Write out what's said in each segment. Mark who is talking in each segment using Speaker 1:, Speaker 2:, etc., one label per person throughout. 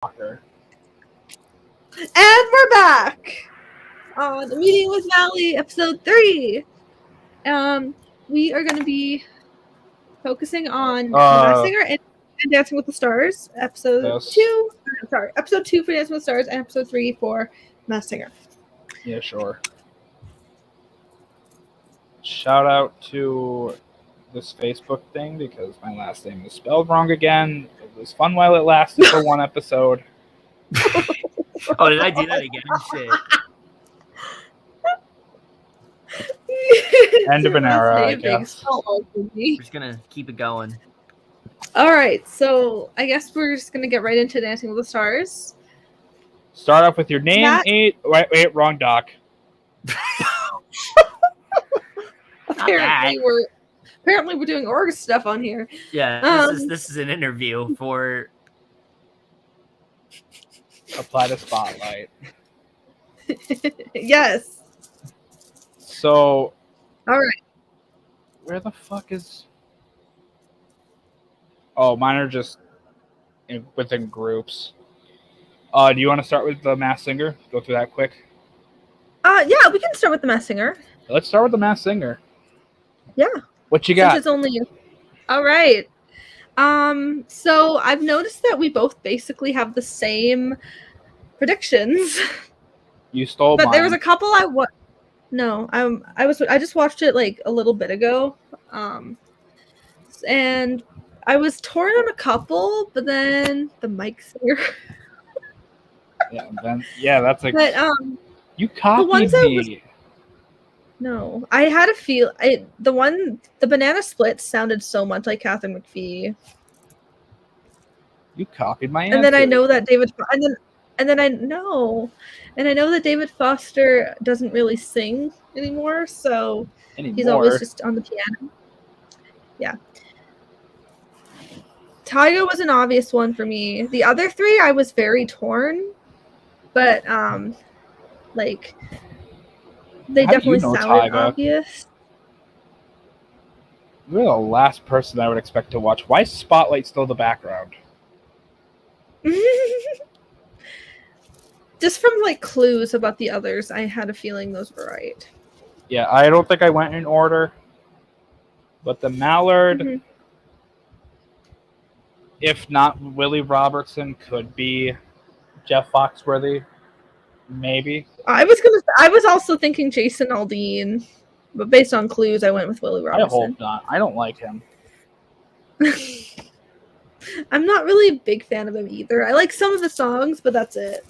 Speaker 1: Walker.
Speaker 2: And we're back on the Meeting with Maly, episode 3. We are going to be focusing on The Singer and Dancing with the Stars. Episode 2 for Dancing with the Stars and episode 3 for Masked Singer.
Speaker 1: Yeah, sure. Shout out to this Facebook thing because my last name is spelled wrong again. It was fun while it lasted for one episode.
Speaker 3: Oh, did I do that again? Shit.
Speaker 1: End of an era, I guess.
Speaker 3: We're just gonna keep it going.
Speaker 2: Alright, so I guess we're just gonna get right into Dancing with the Stars.
Speaker 1: Start off with your name. Wait, wrong doc.
Speaker 2: Apparently we're doing org stuff on here.
Speaker 3: Yeah, this is an interview for
Speaker 1: Apply the spotlight.
Speaker 2: Yes.
Speaker 1: So,
Speaker 2: alright.
Speaker 1: Where the fuck is... Oh, mine are just within groups. Do you want to start with the Masked Singer? Go through that quick.
Speaker 2: Yeah, we can start with the Masked Singer.
Speaker 1: Let's start with the Masked Singer.
Speaker 2: Yeah.
Speaker 1: What you got?
Speaker 2: Since it's only... All right. So I've noticed that we both basically have the same predictions.
Speaker 1: You stole mine.
Speaker 2: But there was a couple I just watched it like a little bit ago. And I was torn on a couple, but then the Mike Singer.
Speaker 1: That's like... But, you copied me.
Speaker 2: No, I had a feel. The banana split sounded so much like Catherine McPhee.
Speaker 1: You copied my answer.
Speaker 2: And then I know that I know that David Foster doesn't really sing anymore, so he's always just on the piano. Yeah. Tyga was an obvious one for me. The other three, I was very torn, but they definitely sounded obvious.
Speaker 1: You're the last person I would expect to watch. Why is Spotlight still the background?
Speaker 2: Just from clues about the others, I had a feeling those were right.
Speaker 1: Yeah, I don't think I went in order. But the Mallard, if not Willie Robertson, could be Jeff Foxworthy. Maybe.
Speaker 2: I was also thinking Jason Aldean, but based on clues, I went with Willie Robertson.
Speaker 1: I hope not. I don't like him.
Speaker 2: I'm not really a big fan of him either. I like some of the songs, but that's it.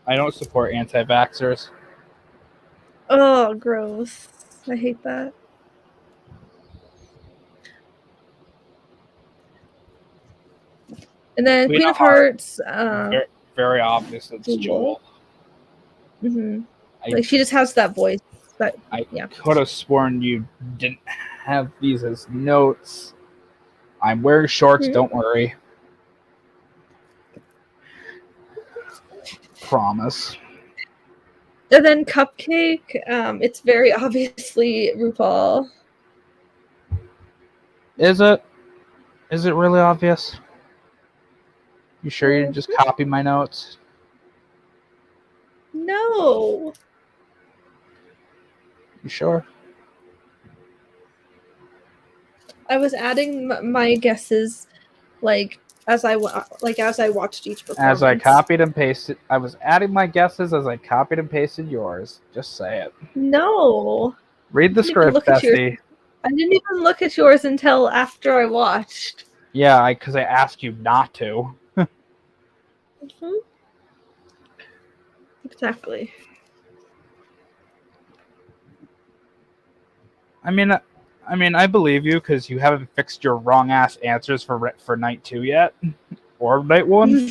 Speaker 1: I don't support anti-vaxxers.
Speaker 2: Oh, gross. I hate that. And then Queen of Hearts.
Speaker 1: Very obvious it's Joel.
Speaker 2: She just has that voice. But
Speaker 1: I could have sworn you didn't have these as notes. I'm wearing shorts, don't worry. Promise.
Speaker 2: And then Cupcake, it's very obviously RuPaul.
Speaker 1: Is it? Is it really obvious? You sure you just copy my notes?
Speaker 2: No.
Speaker 1: You sure?
Speaker 2: I was adding my guesses, as I watched each performance.
Speaker 1: As I copied and pasted, I was adding my guesses as I copied and pasted yours. Just say it.
Speaker 2: No.
Speaker 1: Read the script, Bestie.
Speaker 2: I didn't even look at yours until after I watched.
Speaker 1: Yeah, because I asked you not to.
Speaker 2: Exactly.
Speaker 1: I mean, I believe you because you haven't fixed your wrong ass answers for night 2 yet, or night 1.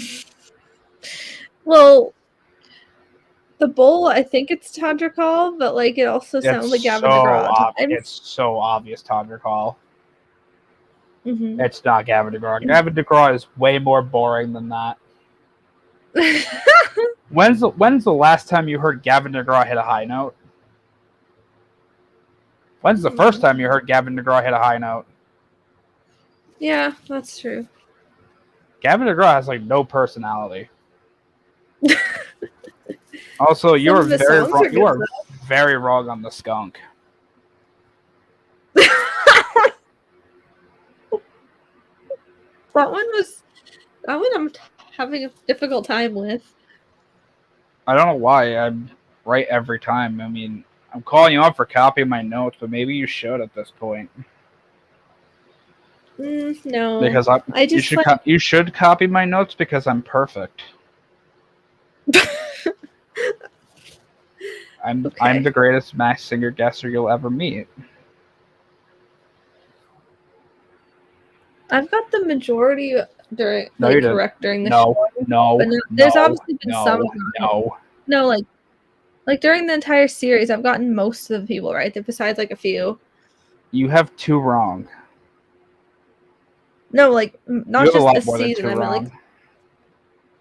Speaker 2: Well, the bowl, I think it's Todrickall, but it also sounds like Gavin DeGraw.
Speaker 1: It's so obvious Todrickall. It's not Gavin DeGraw. Gavin DeGraw is way more boring than that. When's the last time you heard Gavin DeGraw hit a high note? When's the first time you heard Gavin DeGraw hit a high note?
Speaker 2: Yeah, that's true.
Speaker 1: Gavin DeGraw has like no personality. Also, you
Speaker 2: Some
Speaker 1: are
Speaker 2: of his
Speaker 1: very
Speaker 2: songs
Speaker 1: wrong.
Speaker 2: are
Speaker 1: You
Speaker 2: good,
Speaker 1: are very wrong on the skunk.
Speaker 2: That one I'm having a difficult time with.
Speaker 1: I don't know why. I'm right every time. I mean, I'm calling you out for copying my notes, but maybe you should at this point.
Speaker 2: No.
Speaker 1: Because you should copy my notes because I'm perfect. I'm the greatest Masked Singer guesser you'll ever meet.
Speaker 2: I've got the majority during correct during the show.
Speaker 1: No,
Speaker 2: there's obviously been some.
Speaker 1: No,
Speaker 2: like during the entire series, I've gotten most of the people right, besides like a few.
Speaker 1: You have 2 wrong.
Speaker 2: No, like not just this season.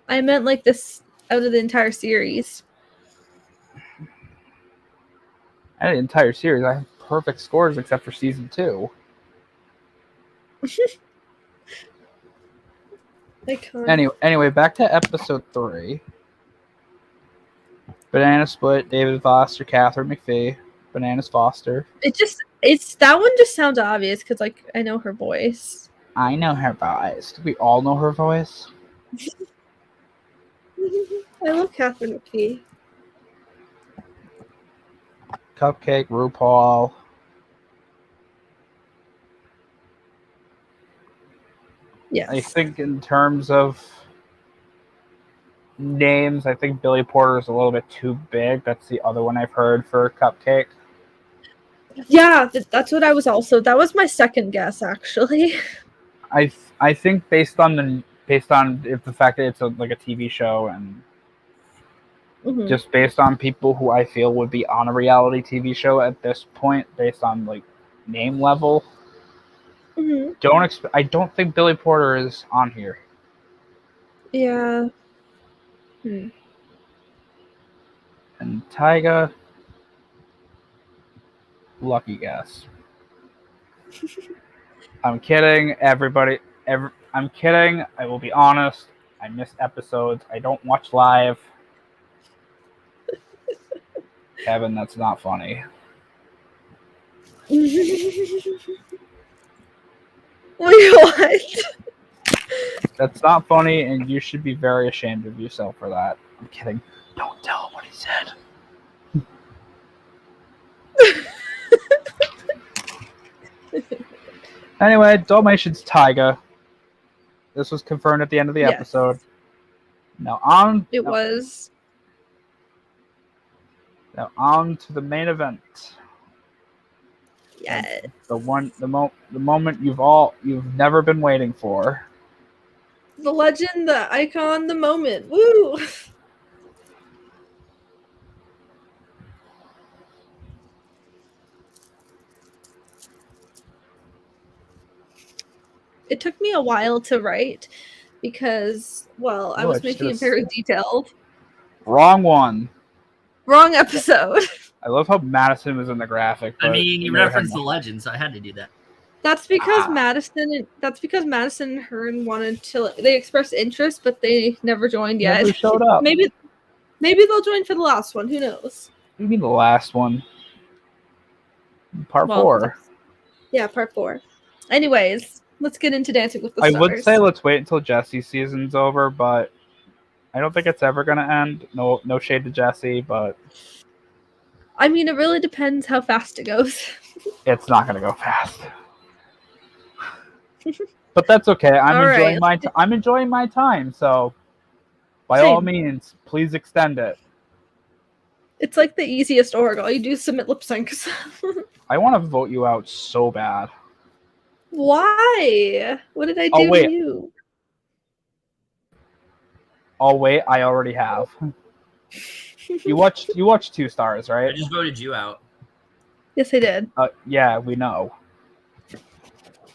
Speaker 2: I meant like this out of the entire series.
Speaker 1: Out of the entire series, I have perfect scores except for season 2. Anyway, back to episode 3. Banana Split, David Foster, Catherine McPhee, Bananas Foster.
Speaker 2: It's that one just sounds obvious because like I know her voice.
Speaker 1: I know her voice. Do we all know her voice?
Speaker 2: I love Catherine McPhee.
Speaker 1: Cupcake, RuPaul.
Speaker 2: Yes.
Speaker 1: I think in terms of names, I think Billy Porter is a little bit too big. That's the other one I've heard for Cupcake.
Speaker 2: Yeah, that's what I was also. That was my second guess, actually.
Speaker 1: I think based on the fact that it's like a TV show and just based on people who I feel would be on a reality TV show at this point, based on like name level. I don't think Billy Porter is on here.
Speaker 2: Yeah.
Speaker 1: And Tyga, lucky guess. I'm kidding, everybody. I'm kidding. I will be honest. I miss episodes. I don't watch live. Kevin, that's not funny.
Speaker 2: Wait, what?
Speaker 1: That's not funny, and you should be very ashamed of yourself for that. I'm kidding. Don't tell him what he said. Anyway, Dalmatian's Tyga. This was confirmed at the end of the episode. Now on to the main event.
Speaker 2: Yes.
Speaker 1: The moment you've never been waiting for.
Speaker 2: The legend, the icon, the moment. Woo! It took me a while to write because, I was making it very detailed.
Speaker 1: Wrong one.
Speaker 2: Wrong episode.
Speaker 1: I love how Madison was in the graphic.
Speaker 3: I mean, you referenced the legend, so I had to do that.
Speaker 2: That's because Madison and Hearn wanted to. They expressed interest, but they never joined yet.
Speaker 1: Never showed up.
Speaker 2: Maybe they'll join for the last one. Who knows?
Speaker 1: You mean the last one? Part 4.
Speaker 2: Yeah, part 4. Anyways, let's get into Dancing with the Stars.
Speaker 1: I would say let's wait until Jesse's season's over, but I don't think it's ever gonna end. No shade to Jesse, but
Speaker 2: I mean, it really depends how fast it goes.
Speaker 1: It's not gonna go fast. But that's okay. I'm enjoying my time, so by all means, please extend it.
Speaker 2: It's like the easiest org. All you do is submit lip syncs.
Speaker 1: I want to vote you out so bad.
Speaker 2: Why? What did I do to you?
Speaker 1: Oh wait, I already have. You watched 2 Stars, right?
Speaker 3: I just voted you out.
Speaker 2: Yes, I did.
Speaker 1: Yeah, we know.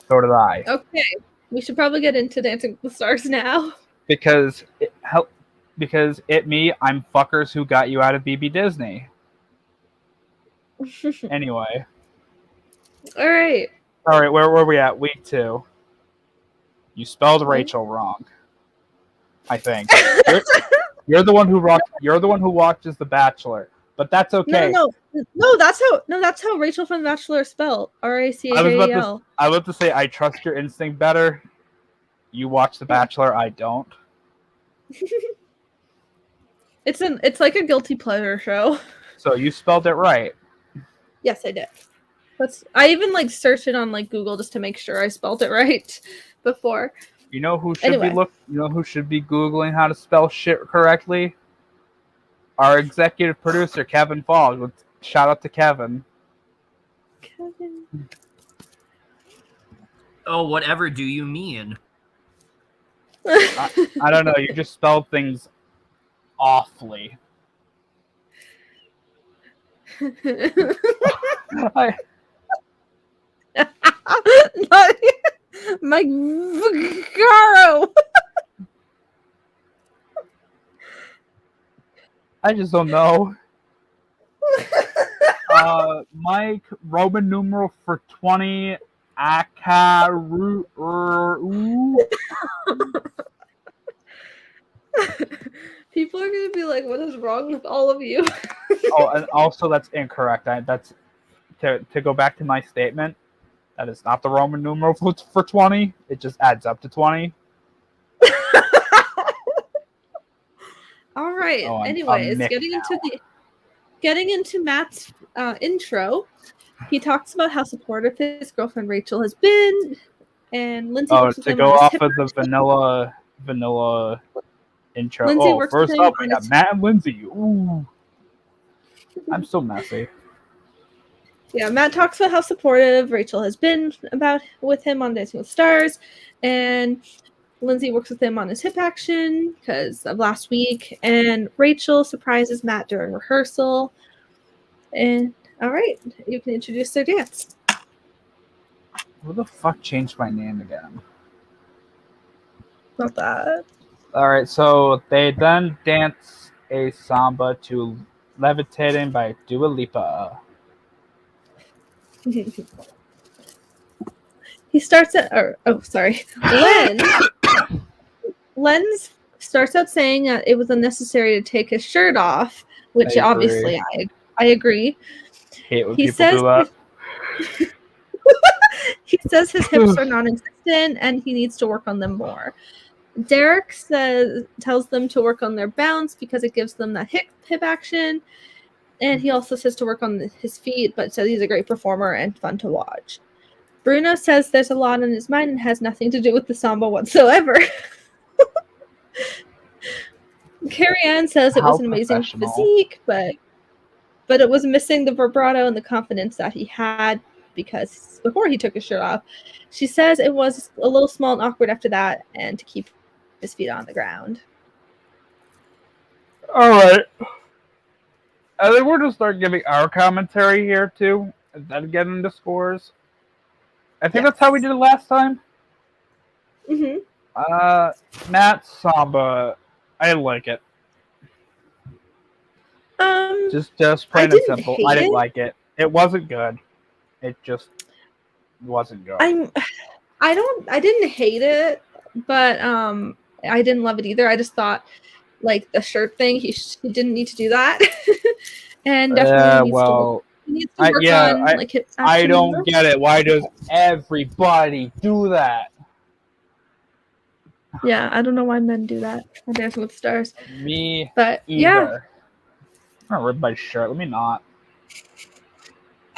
Speaker 1: So did I.
Speaker 2: Okay, we should probably get into Dancing with the Stars now.
Speaker 1: Because I'm fuckers who got you out of BB Disney. Anyway.
Speaker 2: All right,
Speaker 1: where were we at? Week 2. You spelled Rachel wrong. I think you're the one who watches The Bachelor, but that's okay.
Speaker 2: No, that's how Rachel from The Bachelor is spelled. Rachel.
Speaker 1: I was about to say I trust your instinct better. You watch The Bachelor, I don't.
Speaker 2: It's like a guilty pleasure show.
Speaker 1: So you spelled it right.
Speaker 2: Yes, I did. I even searched it on Google just to make sure I spelled it right before.
Speaker 1: You know who should be Googling how to spell shit correctly? Our executive producer, Kevin Fogg. Shout out to Kevin.
Speaker 2: Kevin.
Speaker 3: Oh, whatever do you mean?
Speaker 1: I don't know. You just spelled things awfully.
Speaker 2: My Vacarro.
Speaker 1: I just don't know. Mike, Roman numeral for 20.
Speaker 2: People are gonna be like, "What is wrong with all of you?"
Speaker 1: Oh, and also that's incorrect. That's to go back to my statement. That is not the Roman numeral for 20. It just adds up to 20.
Speaker 2: All right.
Speaker 1: Oh,
Speaker 2: anyways, getting into Matt's intro, he talks about how supportive his girlfriend Rachel has been, and Lindsay.
Speaker 1: To go off of the vanilla intro.
Speaker 2: Lindsay
Speaker 1: first up, we got Matt and Lindsay. Ooh, I'm so messy.
Speaker 2: Yeah, Matt talks about how supportive Rachel has been with him on Dancing with Stars, and Lindsay works with him on his hip action because of last week, and Rachel surprises Matt during rehearsal. And all right, you can introduce their dance.
Speaker 1: Who the fuck changed my name again?
Speaker 2: Not that.
Speaker 1: All right, so they then dance a samba to Levitating by Dua Lipa.
Speaker 2: He starts Len starts out saying that it was unnecessary to take his shirt off, which obviously I agree.
Speaker 1: Hate when people do that.
Speaker 2: He says his hips are non-existent and he needs to work on them more. Derek tells them to work on their bounce because it gives them that hip action. And he also says to work on his feet, but says he's a great performer and fun to watch. Bruno says there's a lot on his mind and has nothing to do with the samba whatsoever. Carrie Ann says it was an amazing physique, but it was missing the vibrato and the confidence that he had because before he took his shirt off. She says it was a little small and awkward after that and to keep his feet on the ground.
Speaker 1: All right. I think we're going to start giving our commentary here, too, and then get into scores. I think that's how we did it last time.
Speaker 2: Mm-hmm.
Speaker 1: Matt's samba, I like it. Just plain and simple. I didn't like it. It wasn't good. It just wasn't good.
Speaker 2: I didn't hate it, but I didn't love it either. I just thought the shirt thing, he didn't need to do that. And definitely needs to work on his
Speaker 1: I don't get it. Why does everybody do that?
Speaker 2: Yeah, I don't know why men do that on Dancing with the Stars.
Speaker 1: Me
Speaker 2: but
Speaker 1: either.
Speaker 2: Yeah.
Speaker 1: I'm gonna rip my shirt. Let me not.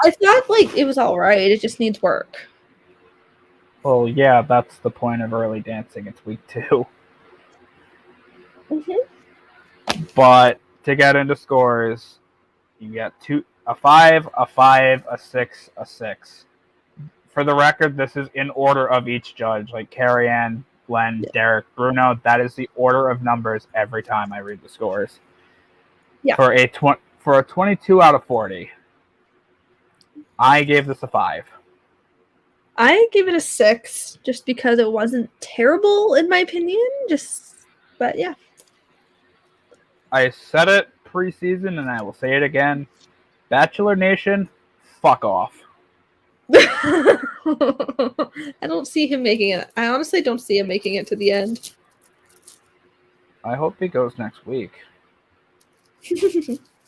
Speaker 2: I thought it was alright. It just needs work.
Speaker 1: Well, yeah, that's the point of early dancing. It's week 2.
Speaker 2: Mm-hmm.
Speaker 1: But to get into scores, you get a 5, a 5, a 6, a 6. For the record, this is in order of each judge, like Carrie Ann, Glenn, Derek, Bruno. That is the order of numbers every time I read the scores.
Speaker 2: Yeah.
Speaker 1: For a 22 out of 40, I gave this a 5.
Speaker 2: I gave it a 6 just because it wasn't terrible in my opinion. But yeah.
Speaker 1: I said it preseason and I will say it again. Bachelor Nation, fuck off.
Speaker 2: I don't see him making it. I honestly don't see him making it to the end.
Speaker 1: I hope he goes next week.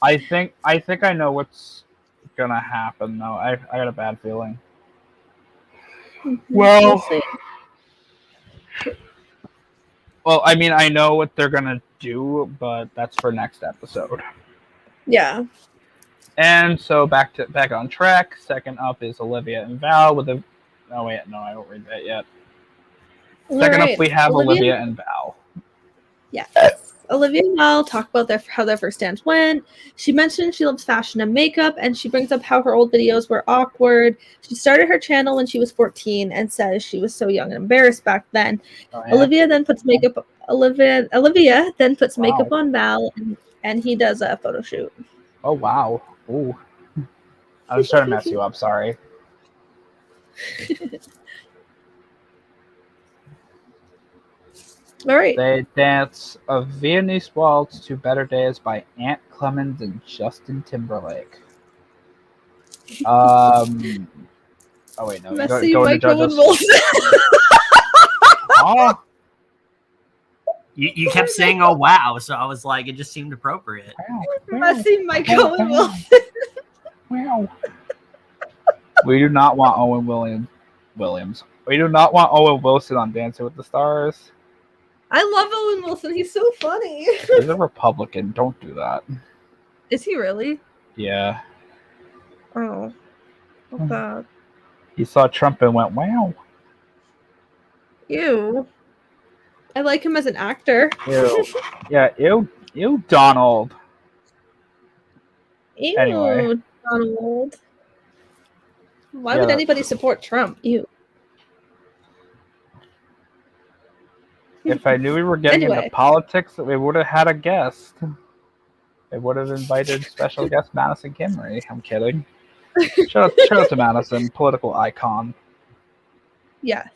Speaker 1: I think I know what's gonna happen though. I got a bad feeling.
Speaker 2: We'll see.
Speaker 1: Well, I mean, I know what they're gonna do, but that's for next episode.
Speaker 2: Yeah.
Speaker 1: And so back on track. Second up is Olivia and Val with a. Oh wait, no, I won't read that yet. Second up, we have Olivia and Val.
Speaker 2: Yes. Olivia and Val talk about how their first dance went. She mentioned she loves fashion and makeup, and she brings up how her old videos were awkward. She started her channel when she was 14 and says she was so young and embarrassed back then.
Speaker 1: Oh, yeah?
Speaker 2: Olivia then puts makeup. Olivia then puts makeup on Val, and he does a photo shoot.
Speaker 1: Oh wow! Ooh, I was trying to mess you up. Sorry.
Speaker 2: All right.
Speaker 1: They dance a Viennese waltz to Better Days by Aunt Clemens and Justin Timberlake. Oh wait, no.
Speaker 2: Messy
Speaker 1: Go into
Speaker 2: Michael and
Speaker 1: judges.
Speaker 2: Wilson.
Speaker 1: Oh,
Speaker 3: You kept saying, "Oh wow," so I was like, it just seemed appropriate.
Speaker 2: Messy Michael and Wilson.
Speaker 1: Wow. We do not want Owen Williams. We do not want Owen Wilson on Dancing with the Stars.
Speaker 2: I love Owen Wilson. He's so funny.
Speaker 1: He's a Republican. Don't do that.
Speaker 2: Is he really?
Speaker 1: Yeah.
Speaker 2: Oh. What's that?
Speaker 1: He saw Trump and went, wow.
Speaker 2: Ew. I like him as an actor.
Speaker 1: Ew. Yeah, ew, Donald.
Speaker 2: Ew,
Speaker 1: Anyway.
Speaker 2: Donald. Why would anybody support Trump? Ew.
Speaker 1: If I knew we were getting into politics, we would have had a guest. They would have invited special guest Madison Kimmery. I'm kidding. Shout out to Madison, political icon.
Speaker 2: Yes.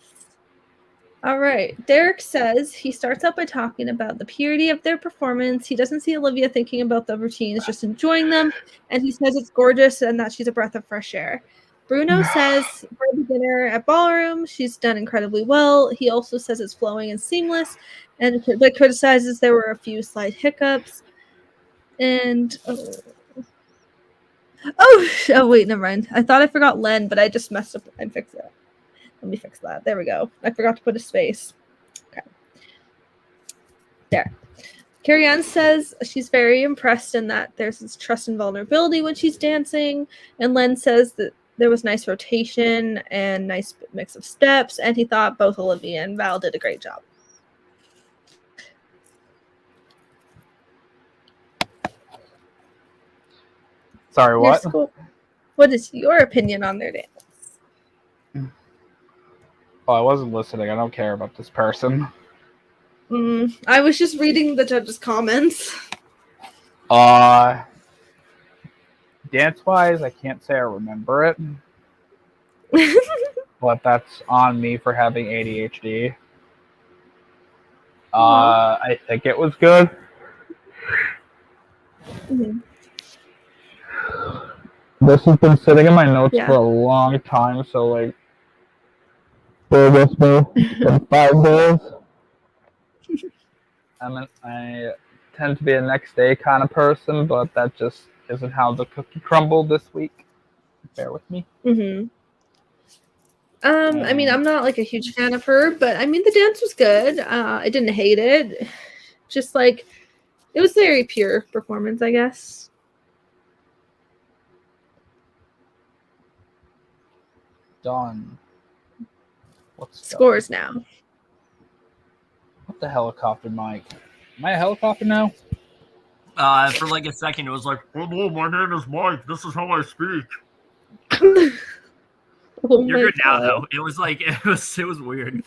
Speaker 2: All right. Derek says he starts out by talking about the purity of their performance. He doesn't see Olivia thinking about the routines, just enjoying them. And he says it's gorgeous and that she's a breath of fresh air. Bruno says for a beginner at ballroom, she's done incredibly well. He also says it's flowing and seamless, but criticizes there were a few slight hiccups. And oh wait, never mind. I thought I forgot Len, but I just messed up and fixed it. Let me fix that. There we go. I forgot to put a space. Okay. There. Carrie Ann says she's very impressed in that there's this trust and vulnerability when she's dancing. And Len says that there was nice rotation and nice mix of steps. And he thought both Olivia and Val did a great job.
Speaker 1: Sorry, what?
Speaker 2: What is your opinion on their dance?
Speaker 1: Oh, I wasn't listening. I don't care about this person.
Speaker 2: I was just reading the judges' comments.
Speaker 1: Dance-wise, I can't say I remember it. But that's on me for having ADHD. I think it was good.
Speaker 2: Mm-hmm.
Speaker 1: This has been sitting in my notes for a long time, so like, bear with me for 5 days. I tend to be a next day kind of person, but that just isn't how the cookie crumbled this week. Bear with me.
Speaker 2: Mm-hmm. I mean, I'm not like a huge fan of her, but I mean, the dance was good. I didn't hate it. Just like, it was very pure performance, I guess.
Speaker 1: Done. What's
Speaker 2: scores now?
Speaker 1: What the helicopter mic? Am I a helicopter now?
Speaker 3: For like a second, it was like, "Hello, my name is Mike. This is how I speak." You're good now, though. It was like it was weird.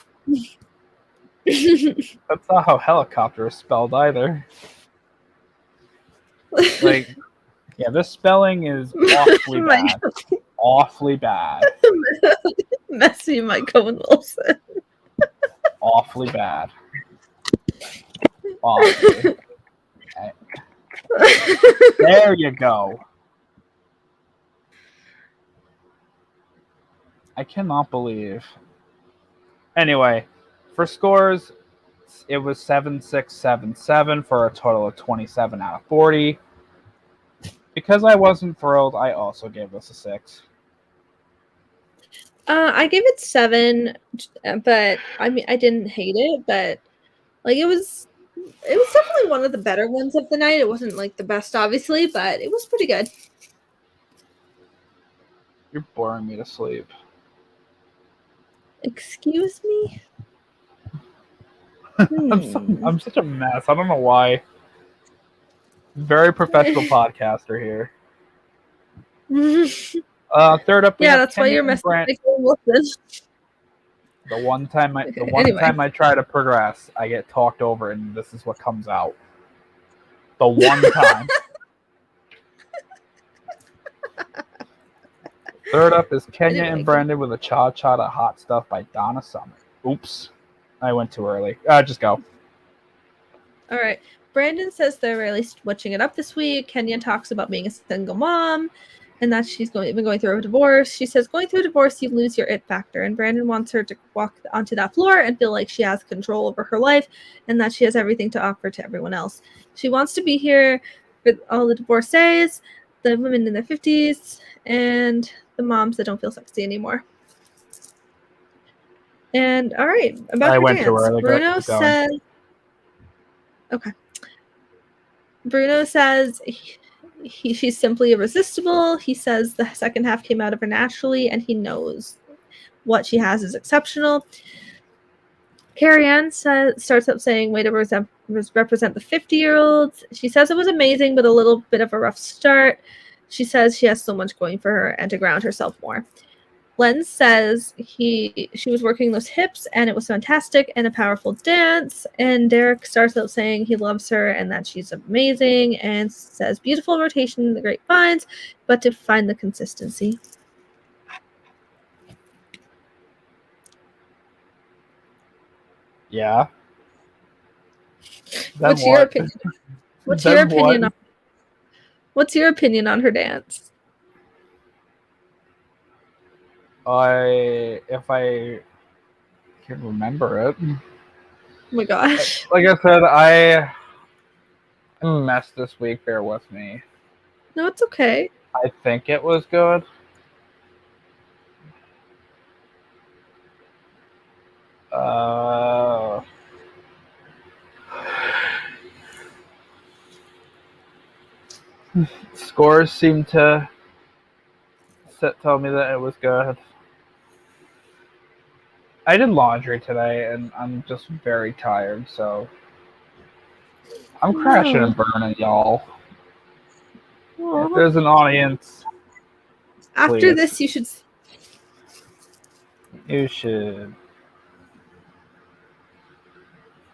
Speaker 1: That's not how helicopter is spelled either. Like, yeah, this spelling is awfully bad. Awfully bad.
Speaker 2: Messy Michael and Wilson.
Speaker 1: Awfully bad. Awfully. Okay. There you go. I cannot believe. Anyway, for scores, it was 7.677 for a total of 27 out of 40. Because I wasn't thrilled, I also gave this a 6.
Speaker 2: I gave it 7, but I mean I didn't hate it, but like it was definitely one of the better ones of the night. It wasn't like the best, obviously, but it was pretty good.
Speaker 1: You're boring me to sleep.
Speaker 2: Excuse me?
Speaker 1: I'm such a mess. I don't know why. Very professional podcaster here. Third up,
Speaker 2: yeah, that's why you're messing with Wilson.
Speaker 1: The one time I try to progress, I get talked over, and this is what comes out. The one time. Third up is Kenya and Brandon with a Cha Cha to Hot Stuff by Donna Summer. Oops. I went too early. Just go.
Speaker 2: All right. Brandon says they're really switching it up this week. Kenya talks about being a single mom and that she's been going through a divorce. She says, going through a divorce, you lose your it factor. And Brandon wants her to walk onto that floor and feel like she has control over her life and that she has everything to offer to everyone else. She wants to be here for all the divorcees, the women in their 50s, and the moms that don't feel sexy anymore. And all right, about her dance. Bruno says, okay. Bruno says she's simply irresistible. He says the second half came out of her naturally, and he knows what she has is exceptional. Carrie Ann starts up saying, way to represent the 50-year-olds. She says it was amazing, but a little bit of a rough start. She says she has so much going for her and to ground herself more. Len says she was working those hips and it was fantastic and a powerful dance. And Derek starts out saying he loves her and that she's amazing and says beautiful rotation in the grapevines, but to find the consistency.
Speaker 1: Yeah.
Speaker 2: What's your opinion? What's your opinion on her dance?
Speaker 1: If I can remember it.
Speaker 2: Oh my gosh.
Speaker 1: Like I said, I'm a mess this week. Bear with me.
Speaker 2: No, it's okay.
Speaker 1: I think it was good. Scores seem to tell me that it was good. I did laundry today, and I'm just very tired, so I'm crashing and burning, y'all. If there's an audience,
Speaker 2: after
Speaker 1: please.
Speaker 2: This, you should.
Speaker 1: You should.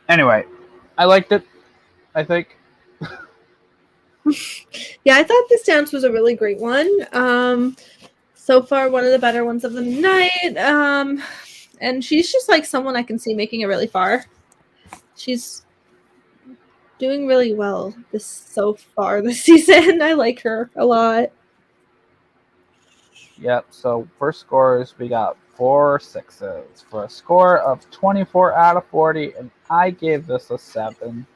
Speaker 1: Anyway, I liked it. I think.
Speaker 2: Yeah, I thought this dance was a really great one. So far, one of the better ones of the night. And she's just like someone I can see making it really far. She's doing really well so far this season. I like her a lot.
Speaker 1: Yep, so for scores, we got 4 6s for a score of 24 out of 40, and I gave this a 7.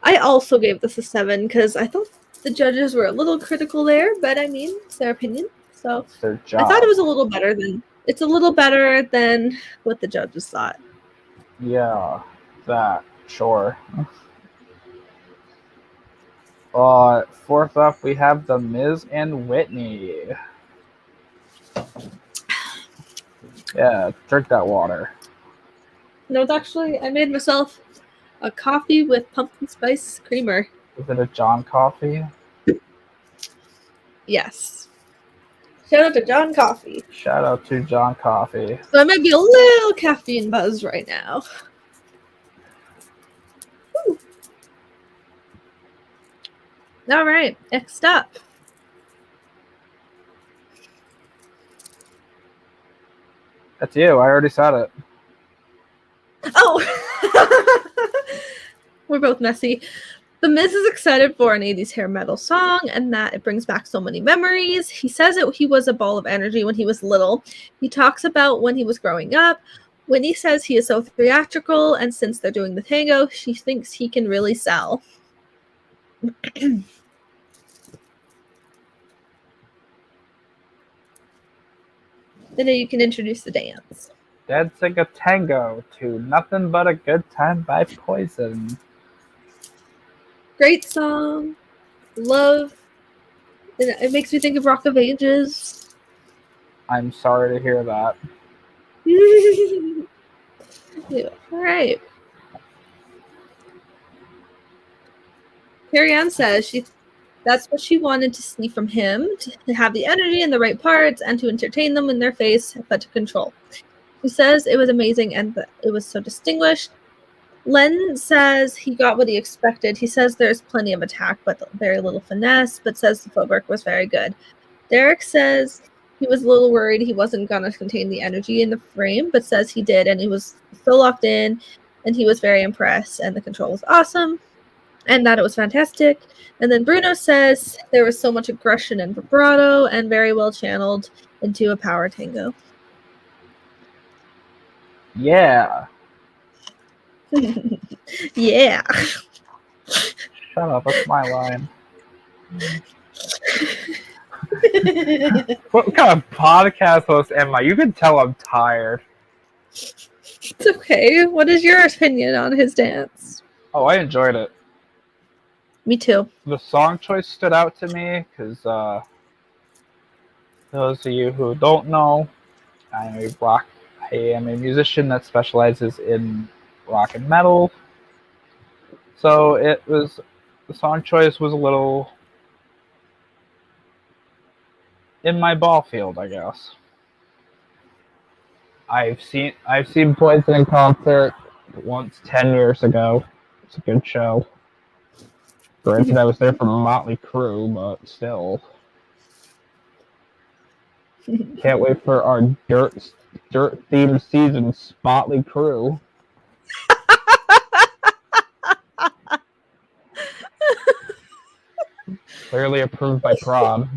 Speaker 2: I also gave this a 7 because I thought the judges were a little critical there, but I mean, it's their opinion. So
Speaker 1: it's their job.
Speaker 2: I thought it was a little better than what the judges thought.
Speaker 1: Yeah, that, sure. Fourth up, we have the Miz and Whitney. Yeah, drink that water.
Speaker 2: No, it's actually, I made myself a coffee with pumpkin spice creamer.
Speaker 1: Is it a John coffee?
Speaker 2: Yes. Shout out to John Coffee.
Speaker 1: Shout out to John Coffee.
Speaker 2: So I might be a little caffeine buzzed right now. Woo. All right, next up.
Speaker 1: That's you. I already said it.
Speaker 2: Oh! We're both messy. The Miz is excited for an 80s hair metal song and that it brings back so many memories. He says he was a ball of energy when he was little. He talks about when he was growing up, Whitney says he is so theatrical, and since they're doing the tango, she thinks he can really sell. Then you can introduce the dance.
Speaker 1: Dancing a tango to Nothing But a Good Time by Poison.
Speaker 2: Great song. Love. It makes me think of Rock of Ages.
Speaker 1: I'm sorry to hear that.
Speaker 2: Yeah. All right. Carrie Ann says that's what she wanted to see from him, to have the energy and the right parts and to entertain them in their face, but to control. She says it was amazing and that it was so distinguished. Len says he got what he expected. He says there's plenty of attack, but very little finesse, but says the footwork was very good. Derek says he was a little worried he wasn't going to contain the energy in the frame, but says he did, and he was so locked in, and he was very impressed, and the control was awesome, and that it was fantastic. And then Bruno says there was so much aggression and vibrato, and very well channeled into a power tango.
Speaker 1: Yeah.
Speaker 2: Yeah.
Speaker 1: Shut up, that's my line. What kind of podcast host am I? You can tell I'm tired.
Speaker 2: It's okay. What is your opinion on his dance?
Speaker 1: Oh, I enjoyed it.
Speaker 2: Me too.
Speaker 1: The song choice stood out to me because those of you who don't know, I am a musician that specializes in rock and metal. So the song choice was a little in my ball field, I guess. I've seen Poison in concert once 10 years ago. It's a good show. Granted, I was there for Motley Crue, but still. Can't wait for our dirt themed season, Motley Crue. Clearly approved by Prod.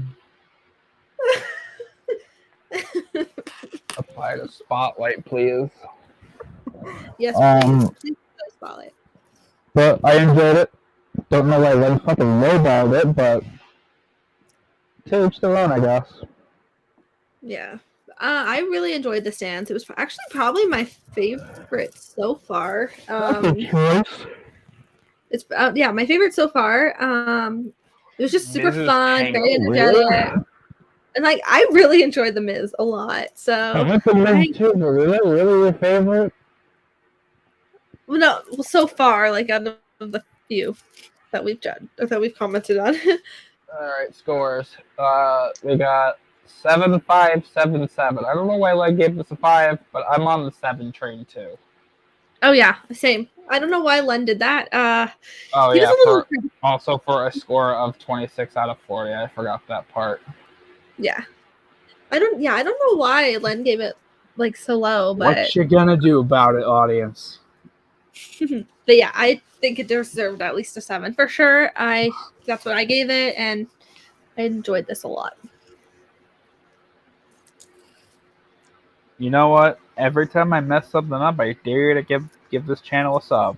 Speaker 1: Apply the spotlight, please.
Speaker 2: Yes, please spotlight.
Speaker 1: But I enjoyed it. Don't know why Len fucking lowballed it, but to each their own, I guess.
Speaker 2: Yeah. I really enjoyed this dance. It was actually probably my favorite so far. It's my favorite so far. It was just super fun, very energetic. And like I really enjoyed the Miz a lot. So
Speaker 1: I like the Miz too, but is that really your favorite?
Speaker 2: Well, no, so far, like out of the few that we've done or that we've commented on.
Speaker 1: Alright, scores. We got 7-5, 7-7. I don't know why Leg gave us a 5, but I'm on the 7 train too.
Speaker 2: Oh yeah, same. I don't know why Len did that.
Speaker 1: Also for a score of 26 out of 40. I forgot that part.
Speaker 2: Yeah. I don't know why Len gave it like so low, but
Speaker 1: what you gonna do about it, audience?
Speaker 2: But yeah, I think it deserved at least a 7 for sure. That's what I gave it, and I enjoyed this a lot.
Speaker 1: You know what? Every time I mess something up, I dare you to give this channel a sub.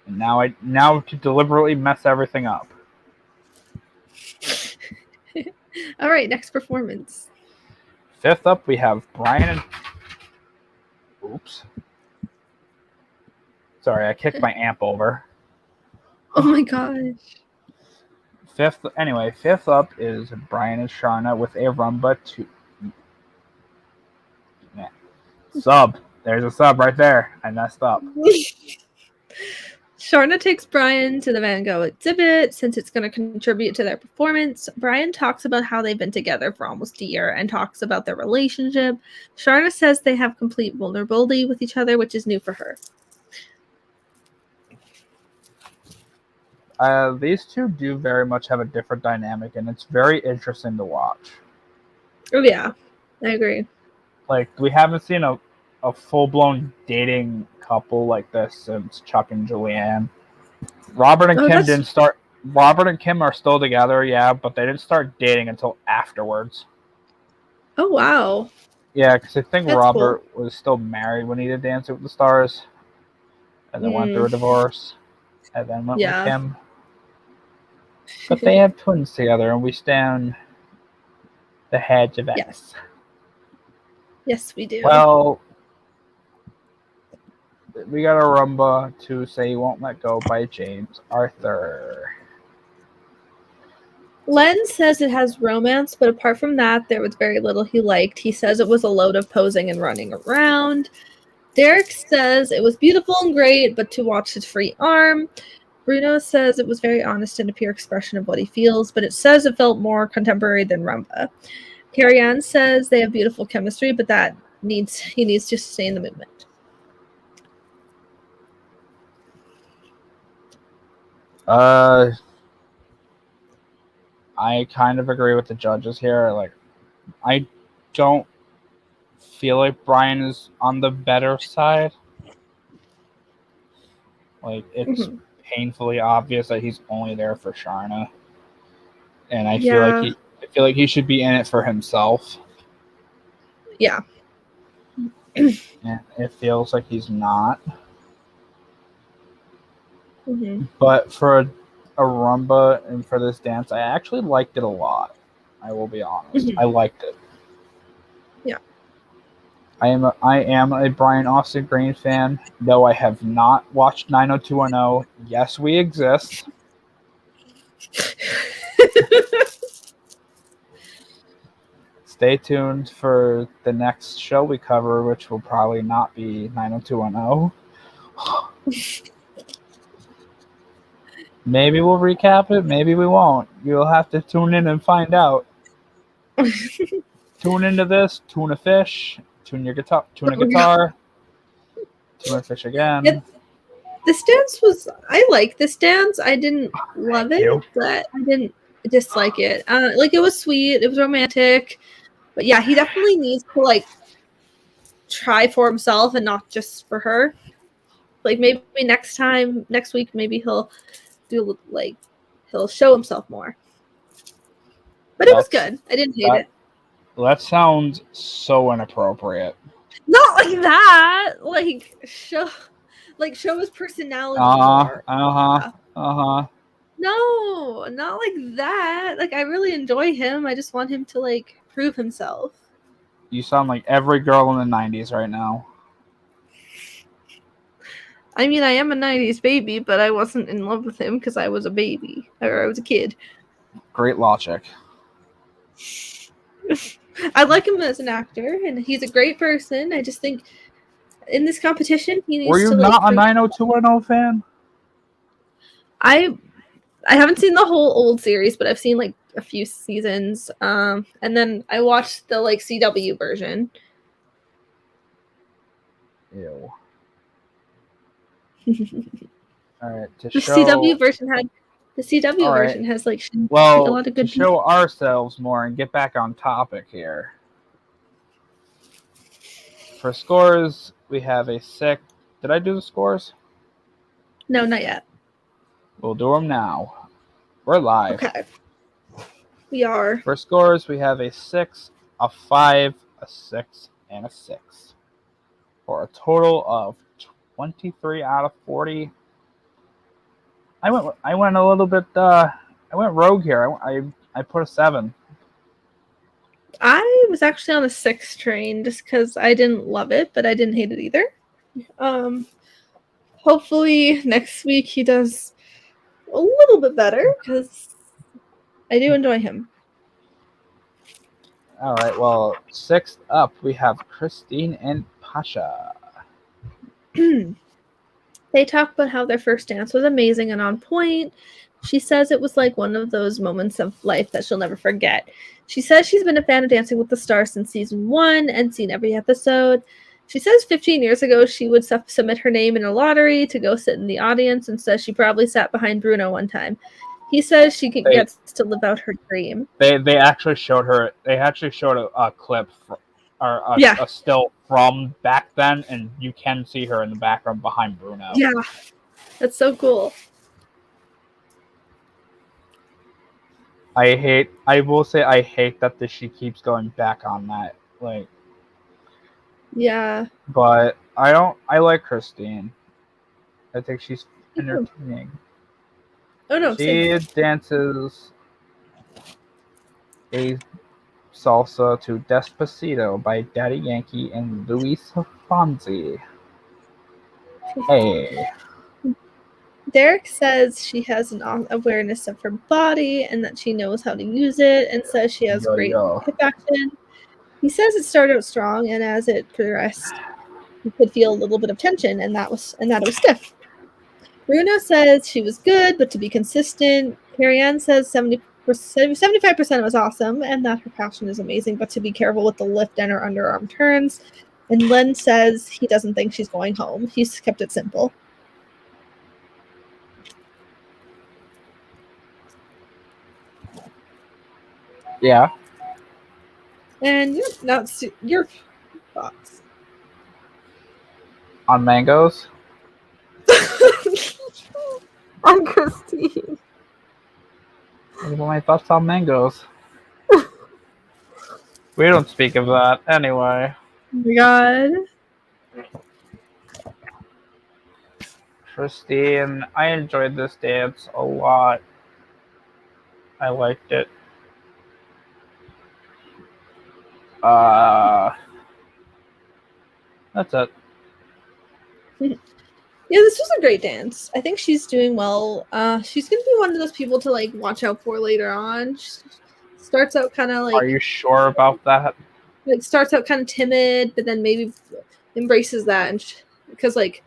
Speaker 1: And now to deliberately mess everything up.
Speaker 2: All right, next performance.
Speaker 1: Fifth up, we have Brian and... Oops. Sorry, I kicked my amp over.
Speaker 2: Oh my gosh.
Speaker 1: Fifth up is Brian and Sharna with a Rumba to... Yeah. Sub. There's a sub right there. I messed up.
Speaker 2: Sharna takes Brian to the Van Gogh exhibit since it's going to contribute to their performance. Brian talks about how they've been together for almost a year and talks about their relationship. Sharna says they have complete vulnerability with each other, which is new for her.
Speaker 1: These two do very much have a different dynamic, and it's very interesting to watch.
Speaker 2: Oh yeah, I agree.
Speaker 1: Like, we haven't seen a full-blown dating couple like this since Chuck and Julianne. Robert and Kim are still together, yeah, but they didn't start dating until afterwards.
Speaker 2: Oh wow.
Speaker 1: Yeah, because I think
Speaker 2: That's
Speaker 1: Robert was still married when he did Dancing with the Stars, and then went through a divorce, and then went with Kim. But they have twins together, and we stand the hedge of X.
Speaker 2: Yes, we do.
Speaker 1: Well, we got a Rumba to Say You Won't Let Go by James Arthur.
Speaker 2: Len says it has romance, but apart from that, there was very little he liked. He says it was a load of posing and running around. Derek says it was beautiful and great, but to watch his free arm. Bruno says it was very honest and a pure expression of what he feels, but it says it felt more contemporary than Rumba. Carrie Ann says they have beautiful chemistry, but he needs to stay in the movement.
Speaker 1: I kind of agree with the judges here. Like, I don't feel like Brian is on the better side. Like, it's painfully obvious that he's only there for Sharna, and I feel like he should be in it for himself.
Speaker 2: Yeah.
Speaker 1: And it feels like he's not. But for a Rumba and for this dance, I actually liked it a lot. I will be honest. I liked it.
Speaker 2: Yeah.
Speaker 1: I am a Brian Austin Green fan, though I have not watched 90210. Yes, we exist. Stay tuned for the next show we cover, which will probably not be 90210. Maybe we'll recap it, maybe we won't. You'll have to tune in and find out. Tune into this, tune a fish, tune a guitar, tune a fish again.
Speaker 2: This dance I like this dance. I didn't love it, but I didn't dislike it. Like, it was sweet, it was romantic, but yeah, he definitely needs to like try for himself and not just for her. Like, maybe next week, maybe he'll do like he'll show himself more. But it was good. I didn't hate it.
Speaker 1: That sounds so inappropriate.
Speaker 2: Not like that. Like, show his personality more. No, not like that. Like, I really enjoy him. I just want him to like prove himself.
Speaker 1: You sound like every girl in the 90s right now.
Speaker 2: I mean, I am a 90s baby, but I wasn't in love with him because I was a baby. Or I was a kid.
Speaker 1: Great logic.
Speaker 2: I like him as an actor, and he's a great person. I just think in this competition, he needs to...
Speaker 1: Were you not a 90210 fan?
Speaker 2: I haven't seen the whole old series, but I've seen like a few seasons. And then I watched the like CW version.
Speaker 1: Ew. All right,
Speaker 2: the CW version has like a lot of good.
Speaker 1: To show ourselves more and get back on topic here. For scores, we have a 6. Did I do the scores?
Speaker 2: No, not yet.
Speaker 1: We'll do them now. We're live.
Speaker 2: Okay. We are.
Speaker 1: For scores, we have a 6, a 5, a 6, and a 6. For a total of 23 out of 40. I went a little bit. I went rogue here. I put a 7.
Speaker 2: I was actually on a 6 train just because I didn't love it, but I didn't hate it either. Hopefully next week he does a little bit better because I do enjoy him.
Speaker 1: All right. Well, 6th up we have Christine and Pasha.
Speaker 2: They talk about how their first dance was amazing and on point. She says it was like one of those moments of life that she'll never forget. She says she's been a fan of Dancing with the Stars since season 1 and seen every episode. She says 15 years ago she would submit her name in a lottery to go sit in the audience, and says she probably sat behind Bruno one time. He says she gets to live out her dream.
Speaker 1: They actually showed her. They actually showed a clip a still from back then, and you can see her in the background behind Bruno.
Speaker 2: Yeah, that's so cool.
Speaker 1: I will say I hate that she keeps going back on that. Like,
Speaker 2: Yeah.
Speaker 1: But I like Christine. I think she's entertaining.
Speaker 2: Oh no,
Speaker 1: She
Speaker 2: same.
Speaker 1: dances a salsa to Despacito by Daddy Yankee and Luis Fonsi. Hey.
Speaker 2: Derek says she has an awareness of her body and that she knows how to use it, and says she has great hip action. He says it started out strong, and as it progressed, you could feel a little bit of tension, and that it was stiff. Bruno says she was good, but to be consistent. Carrie-Anne says 75% was awesome, and that her passion is amazing, but to be careful with the lift and her underarm turns. And Len says he doesn't think she's going home. He's kept it simple.
Speaker 1: Yeah.
Speaker 2: And your thoughts
Speaker 1: On mangoes?
Speaker 2: on Christine.
Speaker 1: What are my thoughts on mangoes? We don't speak of that anyway.
Speaker 2: Oh my god.
Speaker 1: Christine, I enjoyed this dance a lot. I liked it. That's it.
Speaker 2: Yeah, this was a great dance. I think she's doing well. She's gonna be one of those people to like watch out for later on. She starts out kind of like.
Speaker 1: Are you sure about that?
Speaker 2: Like starts out kind of timid, but then maybe embraces that, and because like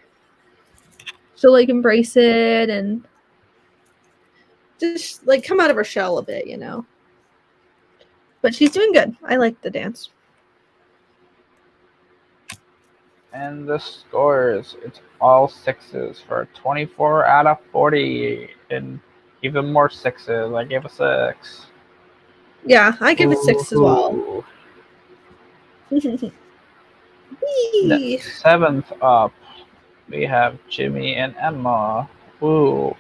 Speaker 2: she'll like embrace it and just like come out of her shell a bit, you know. But she's doing good. I like the dance.
Speaker 1: And the scores, it's all sixes for 24 out of 40. And even more sixes. I gave a 6.
Speaker 2: Yeah, I give it 6 as well.
Speaker 1: Seventh up, we have Jimmy and Emma. Ooh.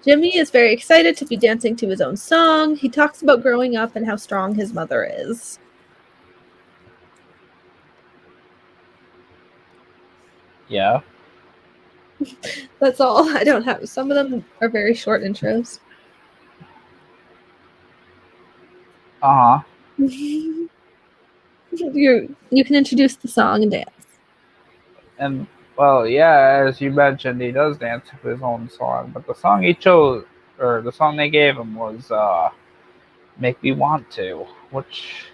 Speaker 2: Jimmy is very excited to be dancing to his own song. He talks about growing up and how strong his mother is.
Speaker 1: Yeah.
Speaker 2: That's all. I don't have. Some of them are very short intros.
Speaker 1: Uh-huh.
Speaker 2: You can introduce the song and dance.
Speaker 1: And, well, yeah, as you mentioned, he does dance to his own song. But the song he chose, or the song they gave him was Make Me Want To, which,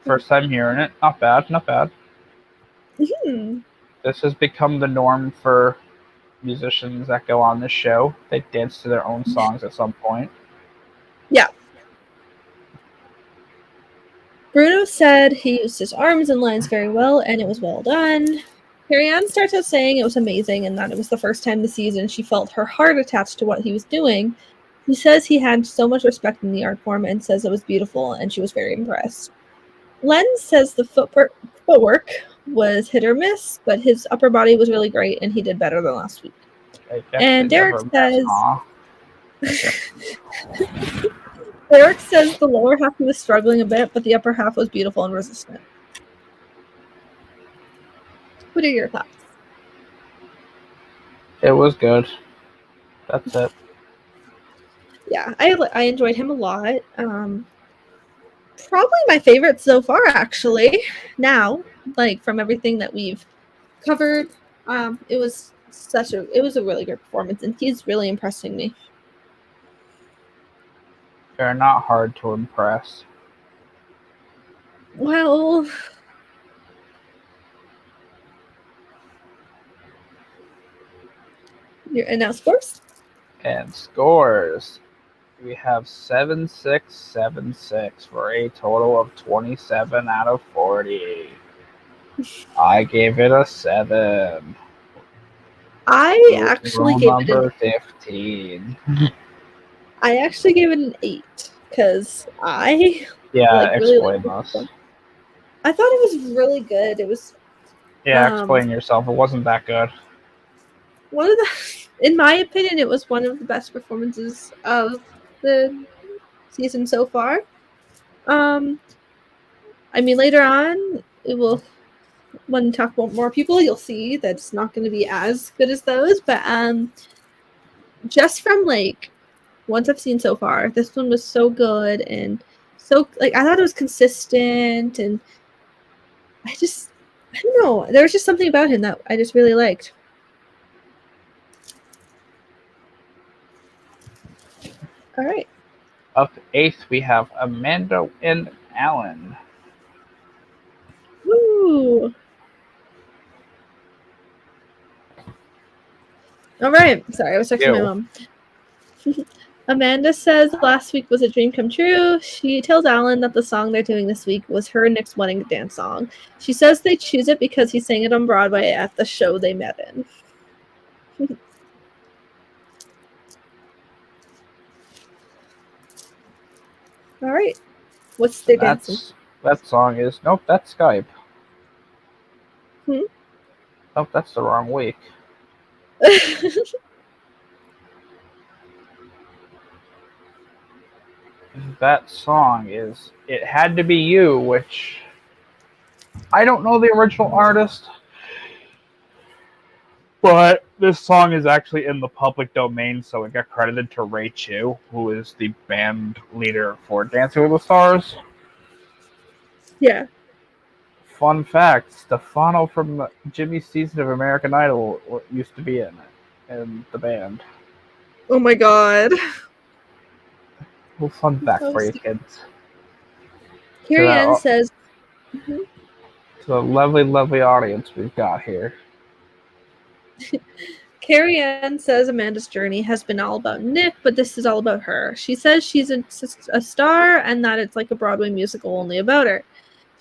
Speaker 1: first time hearing it, not bad, not bad.
Speaker 2: Mm-hmm.
Speaker 1: This has become the norm for musicians that go on this show. They dance to their own songs at some point.
Speaker 2: Yeah. Bruno said he used his arms and lines very well, and it was well done. Carrie-Anne starts out saying it was amazing and that it was the first time this season she felt her heart attached to what he was doing. He says he had so much respect in the art form and says it was beautiful, and she was very impressed. Len says the footwork was hit or miss, but his upper body was really great, and he did better than last week. And Derek says... Derek says the lower half was struggling a bit, but the upper half was beautiful and resistant. What are your thoughts?
Speaker 1: It was good. That's it.
Speaker 2: Yeah, I enjoyed him a lot. Probably my favorite so far, actually. Now, like from everything that we've covered, it was a really good performance, and he's really impressing me.
Speaker 1: They're not hard to impress.
Speaker 2: Well, and now scores?
Speaker 1: And scores. We have 7676 for a total of 27 out of 40. I gave it a 7.
Speaker 2: I actually gave it
Speaker 1: number 15.
Speaker 2: I actually gave it an 8 because I
Speaker 1: explain this.
Speaker 2: I thought it was really good. It was
Speaker 1: explain yourself. It wasn't that good.
Speaker 2: In my opinion, it was one of the best performances of the season so far. I I mean, later on, when you talk about more people, you'll see that it's not going to be as good as those. But just from like ones I've seen so far, this one was so good and so like I thought it was consistent, and I don't know. There was just something about him that I just really liked. All right.
Speaker 1: Up 8th, we have Amanda and Alan.
Speaker 2: Woo! All right. Sorry, I was texting my mom. Amanda says last week was a dream come true. She tells Alan that the song they're doing this week was her next wedding dance song. She says they choose it because he sang it on Broadway at the show they met in. All right. What's their dancing?
Speaker 1: That song is... Nope, that's Skype.
Speaker 2: Hmm?
Speaker 1: Nope, that's the wrong week. That song is It Had to Be You, which I don't know the original artist, but this song is actually in the public domain, so it got credited to Ray Chu, who is the band leader for Dancing with the Stars.
Speaker 2: Yeah.
Speaker 1: Fun fact, Stefano from Jimmy's season of American Idol used to be in the band.
Speaker 2: Oh my god.
Speaker 1: Well, fun fact for you kids.
Speaker 2: Carrie Ann says...
Speaker 1: To the lovely, lovely audience we've got here.
Speaker 2: Carrie Ann says Amanda's journey has been all about Nick, but this is all about her. She says she's a star and that it's like a Broadway musical only about her.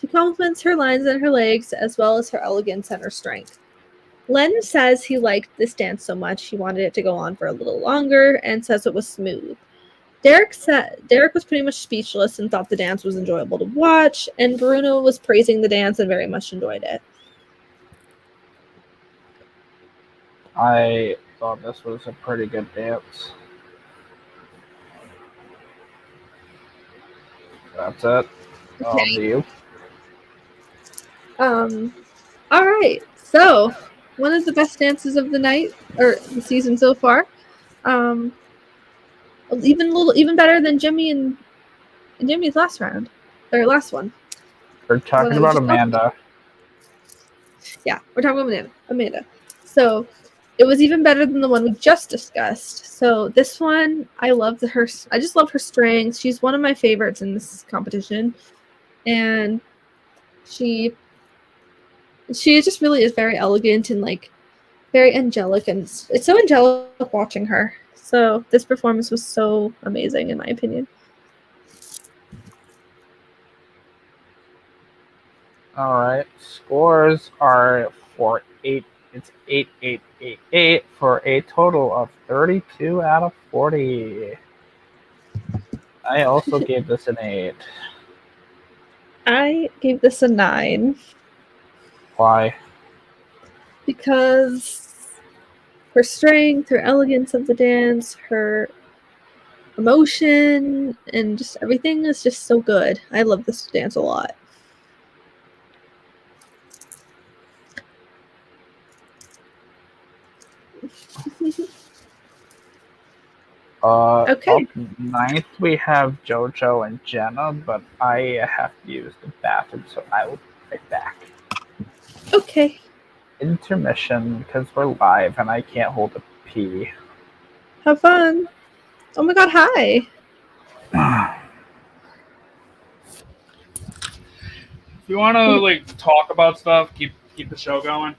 Speaker 2: She compliments her lines and her legs, as well as her elegance and her strength. Len says he liked this dance so much he wanted it to go on for a little longer and says it was smooth. Derek was pretty much speechless and thought the dance was enjoyable to watch, and Bruno was praising the dance and very much enjoyed it.
Speaker 1: I thought this was a pretty good dance. That's it.
Speaker 2: Okay.
Speaker 1: You.
Speaker 2: All right. So, one of the best dances of the night or the season so far. Even better than Jimmy and Jimmy's last round or last one.
Speaker 1: We're talking about Amanda.
Speaker 2: Yeah, we're talking about Amanda. So, it was even better than the one we just discussed. So this one, I just love her strength. She's one of my favorites in this competition, and she just really is very elegant and like very angelic, and it's so angelic watching her. So this performance was so amazing in my opinion.
Speaker 1: All right, scores are for 8. It's 8 for a total of 32 out of 40. I also gave this an 8.
Speaker 2: I gave this a 9.
Speaker 1: Why?
Speaker 2: Because her strength, her elegance of the dance, her emotion, and just everything is just so good. I love this dance a lot. Okay.
Speaker 1: Up 9th, we have JoJo and Jenna, but I have to use the bathroom, so I will be right back.
Speaker 2: Okay.
Speaker 1: Intermission, because we're live and I can't hold a pee.
Speaker 2: Have fun. Oh my god, hi.
Speaker 1: If you want to talk about stuff, keep the show going.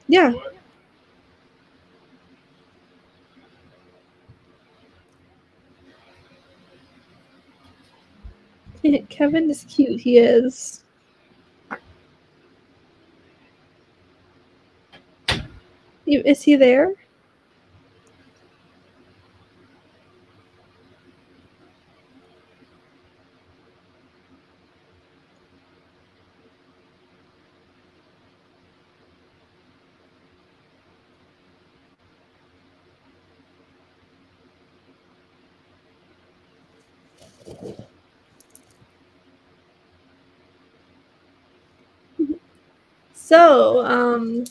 Speaker 2: Yeah. Kevin is cute. He is. Is he there? So,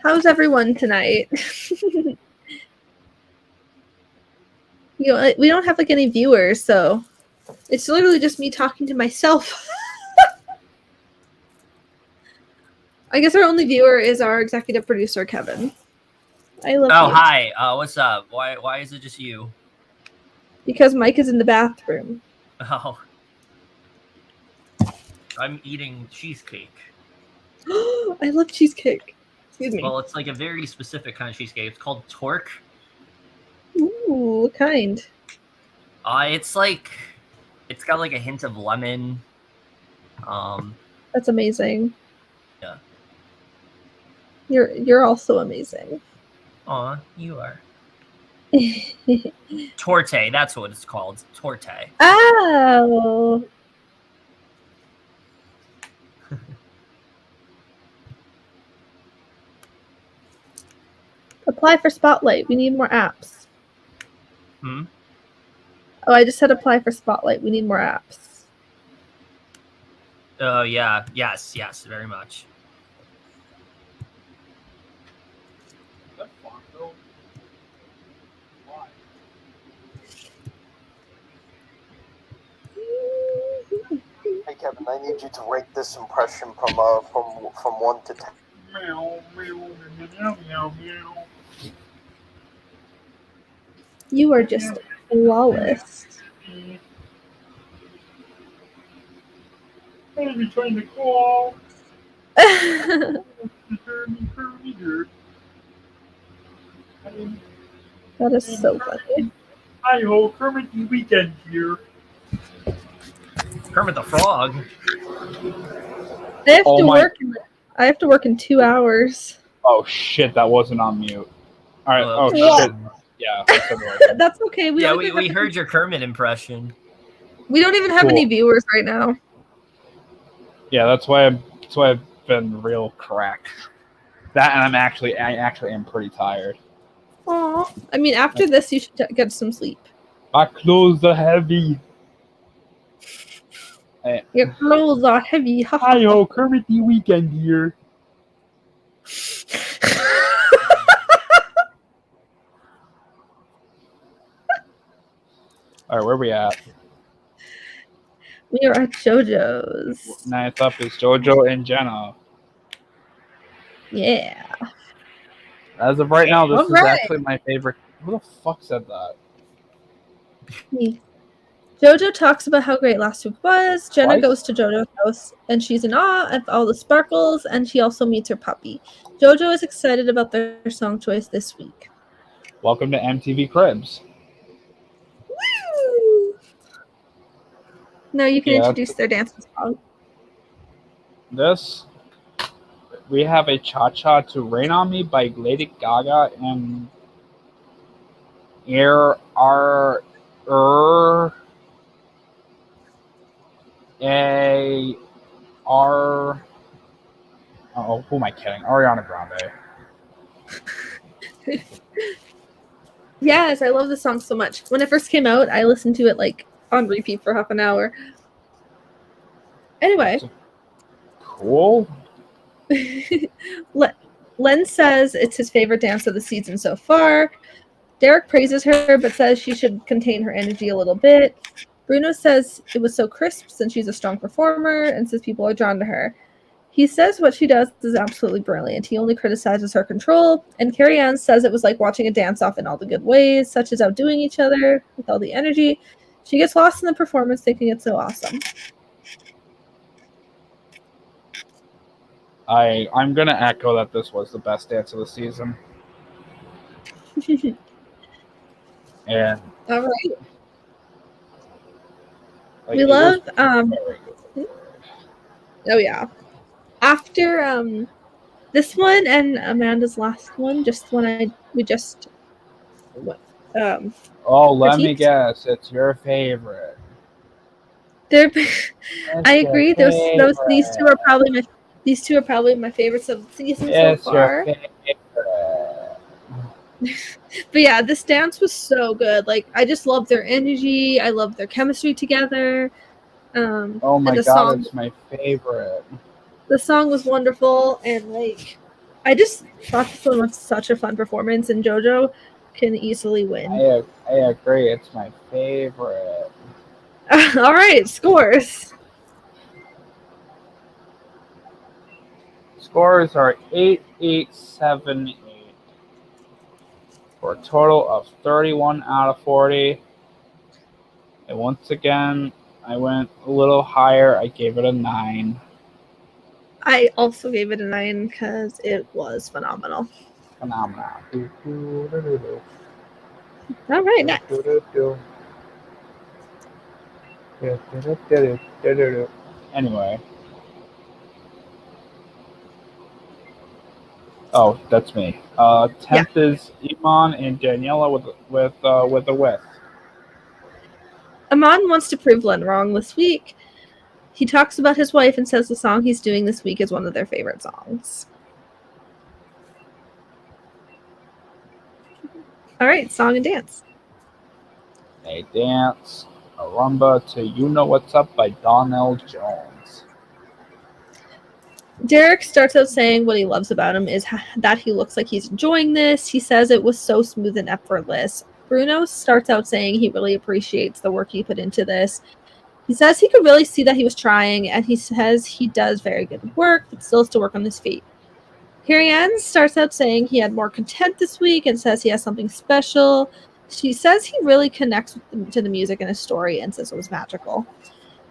Speaker 2: how's everyone tonight? We don't have like any viewers, so it's literally just me talking to myself. I guess our only viewer is our executive producer, Kevin. I love you.
Speaker 3: Oh, hi. What's up? Why is it just you?
Speaker 2: Because Mike is in the bathroom.
Speaker 3: Oh. I'm eating cheesecake.
Speaker 2: I love cheesecake. Excuse me.
Speaker 3: Well, it's like a very specific kind of cheesecake. It's called Torque.
Speaker 2: Ooh, what kind?
Speaker 3: It's got like a hint of lemon.
Speaker 2: That's amazing.
Speaker 3: Yeah.
Speaker 2: You're also amazing.
Speaker 3: Aw, you are. Torte, that's what it's called. Torte.
Speaker 2: Oh. Apply for Spotlight. We need more apps.
Speaker 3: Hmm?
Speaker 2: Oh, I just said apply for Spotlight. We need more apps.
Speaker 3: Oh, yeah. Yes, very much.
Speaker 4: Hey Kevin, I need you to rate this impression from 1 to 10.
Speaker 2: You are just flawless.
Speaker 1: I'm trying to call.
Speaker 2: That is so funny.
Speaker 1: Hi ho, Kermit the Weekend here.
Speaker 3: Kermit the Frog.
Speaker 2: I have to work in 2 hours.
Speaker 1: Oh shit, that wasn't on mute. Alright,
Speaker 3: Oh,
Speaker 1: shit. Yeah, I said right.
Speaker 2: That's okay.
Speaker 3: We heard your Kermit impression.
Speaker 2: We don't even have any viewers right now.
Speaker 1: Yeah, that's why I've been real cracked. That and I actually am pretty tired.
Speaker 2: Aw. I mean, after this, you should get some sleep.
Speaker 1: My clothes are heavy.
Speaker 2: Your clothes are heavy.
Speaker 1: Hi ho, Kermit the Weekend here. Alright, where are we at?
Speaker 2: We are at JoJo's.
Speaker 1: Next up is JoJo and Jenna.
Speaker 2: Yeah.
Speaker 1: As of right now, this is
Speaker 2: Alright.
Speaker 1: actually my favorite. Who the fuck said that?
Speaker 2: Me. JoJo talks about how great last week was. Jenna
Speaker 1: Twice?
Speaker 2: goes to JoJo's house and she's in awe of all the sparkles, and she also meets her puppy. JoJo is excited about their song choice this week.
Speaker 1: Welcome to MTV Cribs.
Speaker 2: Woo! Now you can introduce their dancing song.
Speaker 1: This, we have a Cha-Cha to Rain on Me by Lady Gaga and who am I kidding? Ariana Grande.
Speaker 2: Yes, I love this song so much. When it first came out, I listened to it like on repeat for half an hour. Anyway.
Speaker 1: Cool.
Speaker 2: Len says it's his favorite dance of the season so far. Derek praises her but says she should contain her energy a little bit. Bruno says it was so crisp since she's a strong performer and says people are drawn to her. He says what she does is absolutely brilliant. He only criticizes her control. And Carrie Ann says it was like watching a dance-off in all the good ways, such as outdoing each other with all the energy. She gets lost in the performance thinking it's so awesome.
Speaker 1: I'm going to echo that this was the best dance of the season. And
Speaker 2: all right.
Speaker 1: Like,
Speaker 2: we love oh yeah. After this one and Amanda's last one,
Speaker 1: let me guess, it's your favorite.
Speaker 2: I agree. These two are probably my favorites of the season so far.
Speaker 1: Your favorite.
Speaker 2: But yeah, this dance was so good. Like, I just love their energy. I love their chemistry together.
Speaker 1: Oh my god, it's my favorite.
Speaker 2: The song was wonderful, and like, I just thought this one was such a fun performance, and JoJo can easily win.
Speaker 1: I agree. It's my favorite.
Speaker 2: All right, scores.
Speaker 1: Scores are 8, 8, 7, 8. For a total of 31 out of 40. And once again, I went a little higher. I gave it a 9.
Speaker 2: I also gave it a 9 because it was phenomenal.
Speaker 1: Phenomenal.
Speaker 2: All right, next.
Speaker 1: Anyway. Oh, that's me. 10th is Iman and Daniela with a with.
Speaker 2: Iman wants to prove Len wrong this week. He talks about his wife and says the song he's doing this week is one of their favorite songs. All right, song and dance.
Speaker 1: They dance a rumba to You Know What's Up by Donnell Jones.
Speaker 2: Derek starts out saying what he loves about him is that he looks like he's enjoying this. He says it was so smooth and effortless. Bruno starts out saying he really appreciates the work he put into this. He says he could really see that he was trying, and he says he does very good work, but still has to work on his feet. Carrie-Anne starts out saying he had more content this week and says he has something special. She says he really connects to the music and his story and says it was magical.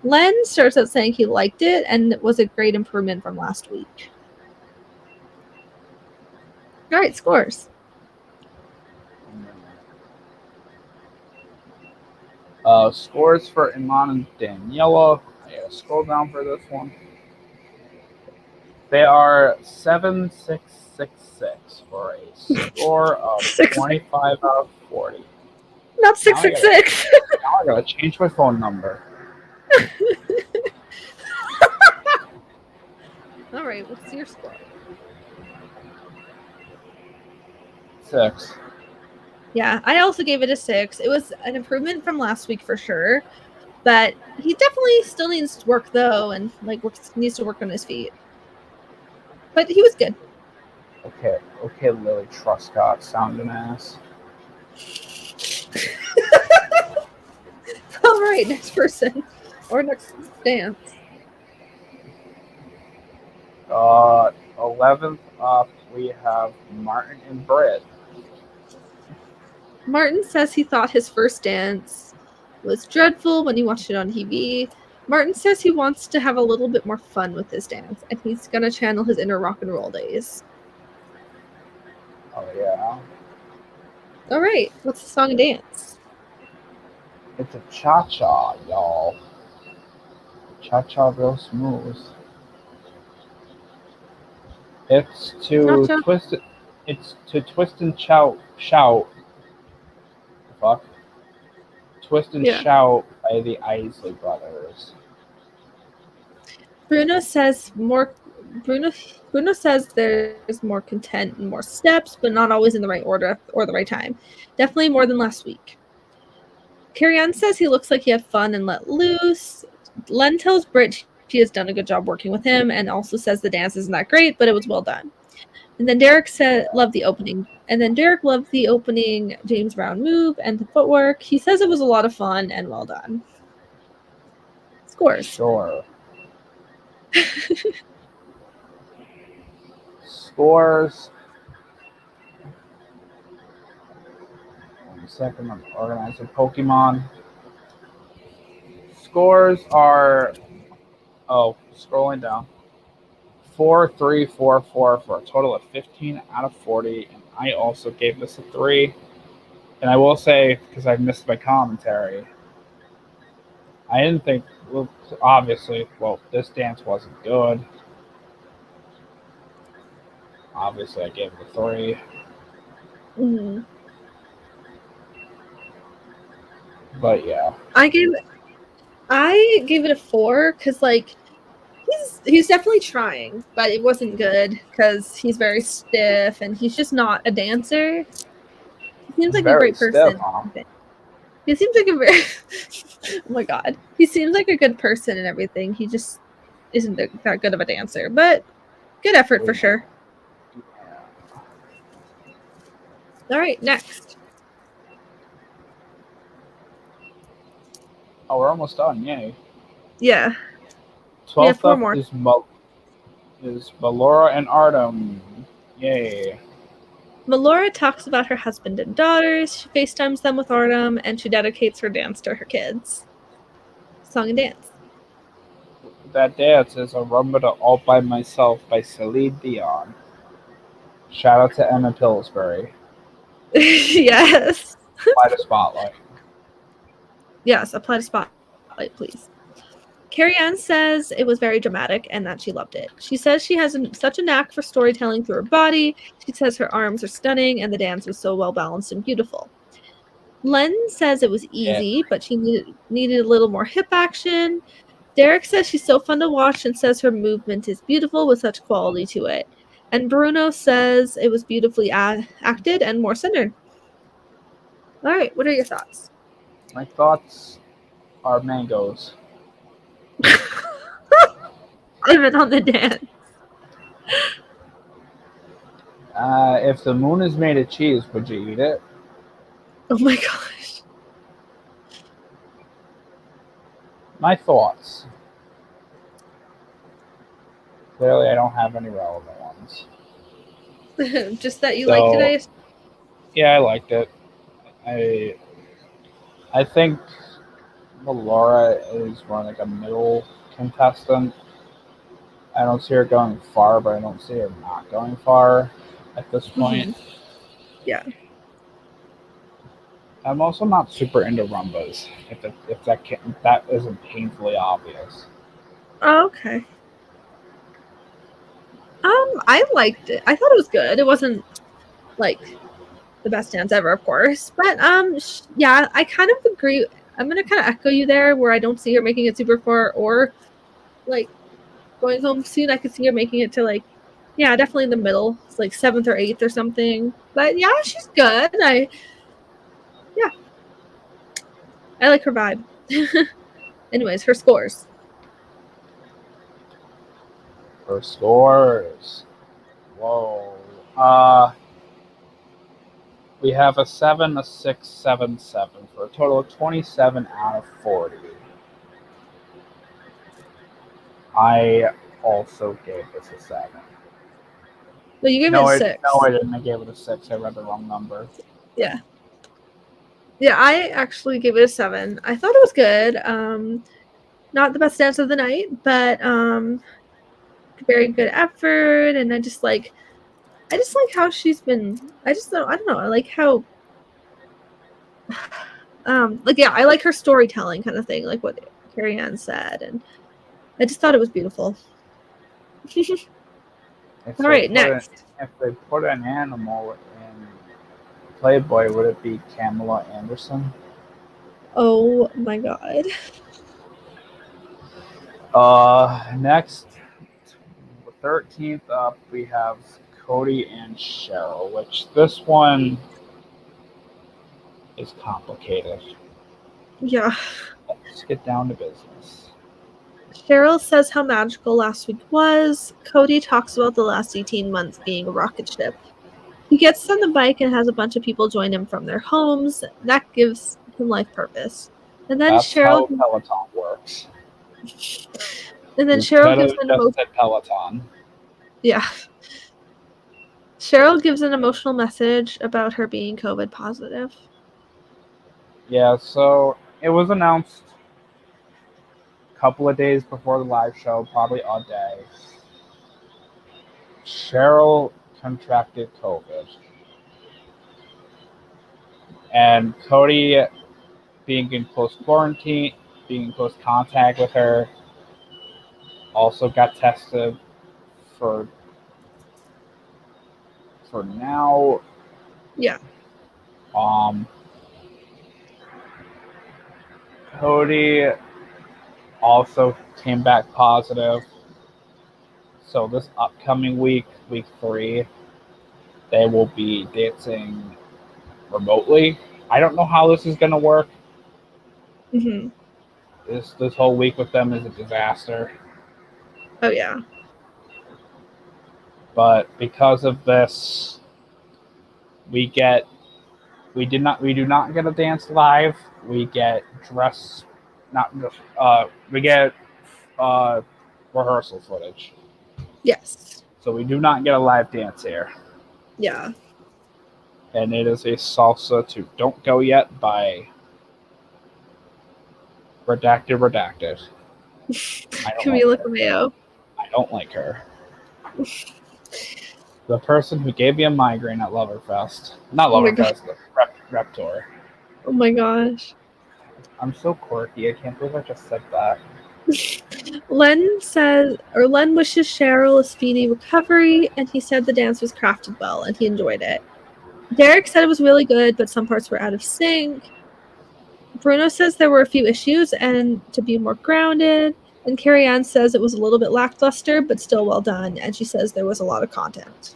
Speaker 2: Len starts out saying he liked it and it was a great improvement from last week. All right, scores.
Speaker 1: Scores for Iman and Daniela. I gotta scroll down for this one. They are 7, 6, 6, 6 for a score of 25 out of 40.
Speaker 2: Not 666.
Speaker 1: Now I gotta change my phone number.
Speaker 2: All right, what's your score?
Speaker 1: 6.
Speaker 2: Yeah, I also gave it a 6. It was an improvement from last week for sure, but he definitely still needs to work though, and needs to work on his feet. But he was good.
Speaker 1: Okay, Lily Truscott, sound an ass.
Speaker 2: All right, next person or next dance.
Speaker 1: 11th up, we have Martin and Britt.
Speaker 2: Martin says he thought his first dance was dreadful when he watched it on TV. Martin says he wants to have a little bit more fun with his dance, and he's going to channel his inner rock and roll days.
Speaker 1: Oh, yeah.
Speaker 2: All right, what's the song and dance?
Speaker 1: It's a cha-cha, y'all. Cha-cha real smooth. It's to
Speaker 2: Cha-cha.
Speaker 1: twist it. It's to twist and shout. Fuck. Twist and Shout by the Isley Brothers.
Speaker 2: Bruno says there's more content and more steps, but not always in the right order or the right time. Definitely more than last week. Carrie-Anne says he looks like he had fun and let loose. Len tells Britt she has done a good job working with him and also says the dance isn't that great, but it was well done. And then Derek loved the opening. And then Derek loved the opening James Brown move and the footwork. He says it was a lot of fun and well done. Scores.
Speaker 1: Sure. Scores. 1 second, I'm organizing Pokemon. Scores are, scrolling down. 4, 3, 4, 4 for a total of 15 out of 40. And I also gave this a 3. And I will say, because I missed my commentary, I didn't think, obviously, this dance wasn't good. Obviously, I gave it a 3.
Speaker 2: Mm-hmm.
Speaker 1: But yeah.
Speaker 2: I gave it a 4 because he's definitely trying, but it wasn't good because he's very stiff and he's just not a dancer. He seems like a great person. He seems like a very oh my god. He seems like a good person and everything. He just isn't that good of a dancer, but good effort for sure. All right, next.
Speaker 1: Oh, we're almost done. Yay.
Speaker 2: Yeah. We have
Speaker 1: 12th
Speaker 2: four
Speaker 1: up
Speaker 2: more.
Speaker 1: is Melora and Artem. Yay.
Speaker 2: Melora talks about her husband and daughters. She FaceTimes them with Artem, and she dedicates her dance to her kids. Song and dance.
Speaker 1: That dance is a Rumba to All By Myself by Celine Dion. Shout out to Emma Pillsbury.
Speaker 2: Yes.
Speaker 1: Apply the spotlight.
Speaker 2: Yes, apply the spotlight, please. Carrie Ann says it was very dramatic and that she loved it. She says she has such a knack for storytelling through her body. She says her arms are stunning and the dance was so well balanced and beautiful. Len says it was easy, but she needed a little more hip action. Derek says she's so fun to watch and says her movement is beautiful with such quality to it. And Bruno says it was beautifully acted and more centered. All right, what are your thoughts?
Speaker 1: My thoughts are mangoes.
Speaker 2: Even on the dance.
Speaker 1: If the moon is made of cheese, would you eat it?
Speaker 2: Oh my gosh.
Speaker 1: My thoughts. Clearly, I don't have any relevant ones.
Speaker 2: Just that you liked it,
Speaker 1: Yeah, I liked it. I think Melora is more like a middle contestant. I don't see her going far, but I don't see her not going far at this point.
Speaker 2: Mm-hmm. Yeah.
Speaker 1: I'm also not super into Rumbas, if that isn't painfully obvious.
Speaker 2: Oh, okay. I liked it. I thought it was good. It wasn't like the best dance ever, of course, but yeah, I kind of agree. I'm gonna kind of echo you there, where I don't see her making it super far or like going home soon. I could see her making it to like, yeah, definitely in the middle. It's like 7th or 8th or something. But yeah, she's good. I like her vibe. Anyways, her scores.
Speaker 1: Her scores. Whoa. We have a 7, a 6, 7, 7 for a total of 27 out of 40. I also gave this a 7.
Speaker 2: No, you gave it a 6.
Speaker 1: No, I didn't. I gave it a 6. I read the wrong number.
Speaker 2: Yeah. Yeah, I actually gave it a 7. I thought it was good. Not the best dance of the night, but very good effort, and I just like how she's been. I don't know. I like how like, yeah, I like her storytelling kind of thing, like what Carrie Ann said, and I just thought it was beautiful. All right, next.
Speaker 1: If they put an animal in Playboy, would it be Kamala Anderson?
Speaker 2: Oh my god.
Speaker 1: Next, 13th up, we have Cody and Cheryl, which this one is complicated.
Speaker 2: Yeah.
Speaker 1: Let's get down to business.
Speaker 2: Cheryl says how magical last week was. Cody talks about the last 18 months being a rocket ship. He gets on the bike and has a bunch of people join him from their homes. That gives him life purpose. And then
Speaker 1: That's
Speaker 2: Cheryl.
Speaker 1: how Peloton works.
Speaker 2: And then Cheryl gives
Speaker 1: an Peloton.
Speaker 2: Yeah. Cheryl gives an emotional message about her being COVID positive.
Speaker 1: Yeah, so it was announced a couple of days before the live show, probably a day. Cheryl contracted COVID. And Cody, being in close quarantine, being in close contact with her, also got tested for now.
Speaker 2: Yeah.
Speaker 1: Cody also came back positive. So this upcoming week, week 3, they will be dancing remotely. I don't know how this is going to work.
Speaker 2: Mm-hmm.
Speaker 1: This whole week with them is a disaster.
Speaker 2: Oh yeah.
Speaker 1: But because of this, we do not get a dance live. We get we get rehearsal footage.
Speaker 2: Yes.
Speaker 1: So we do not get a live dance here.
Speaker 2: Yeah.
Speaker 1: And it is a salsa to Don't Go Yet by Redacted.
Speaker 2: Camila Cabello.
Speaker 1: I don't like her. The person who gave me a migraine at Loverfest. Not Loverfest, the Rep Tour.
Speaker 2: Oh my gosh.
Speaker 1: I'm so quirky. I can't believe I just said that.
Speaker 2: Len wishes Cheryl a speedy recovery, and he said the dance was crafted well and he enjoyed it. Derek said it was really good, but some parts were out of sync. Bruno says there were a few issues and to be more grounded. And Carrie Ann says it was a little bit lackluster, but still well done. And she says there was a lot of content.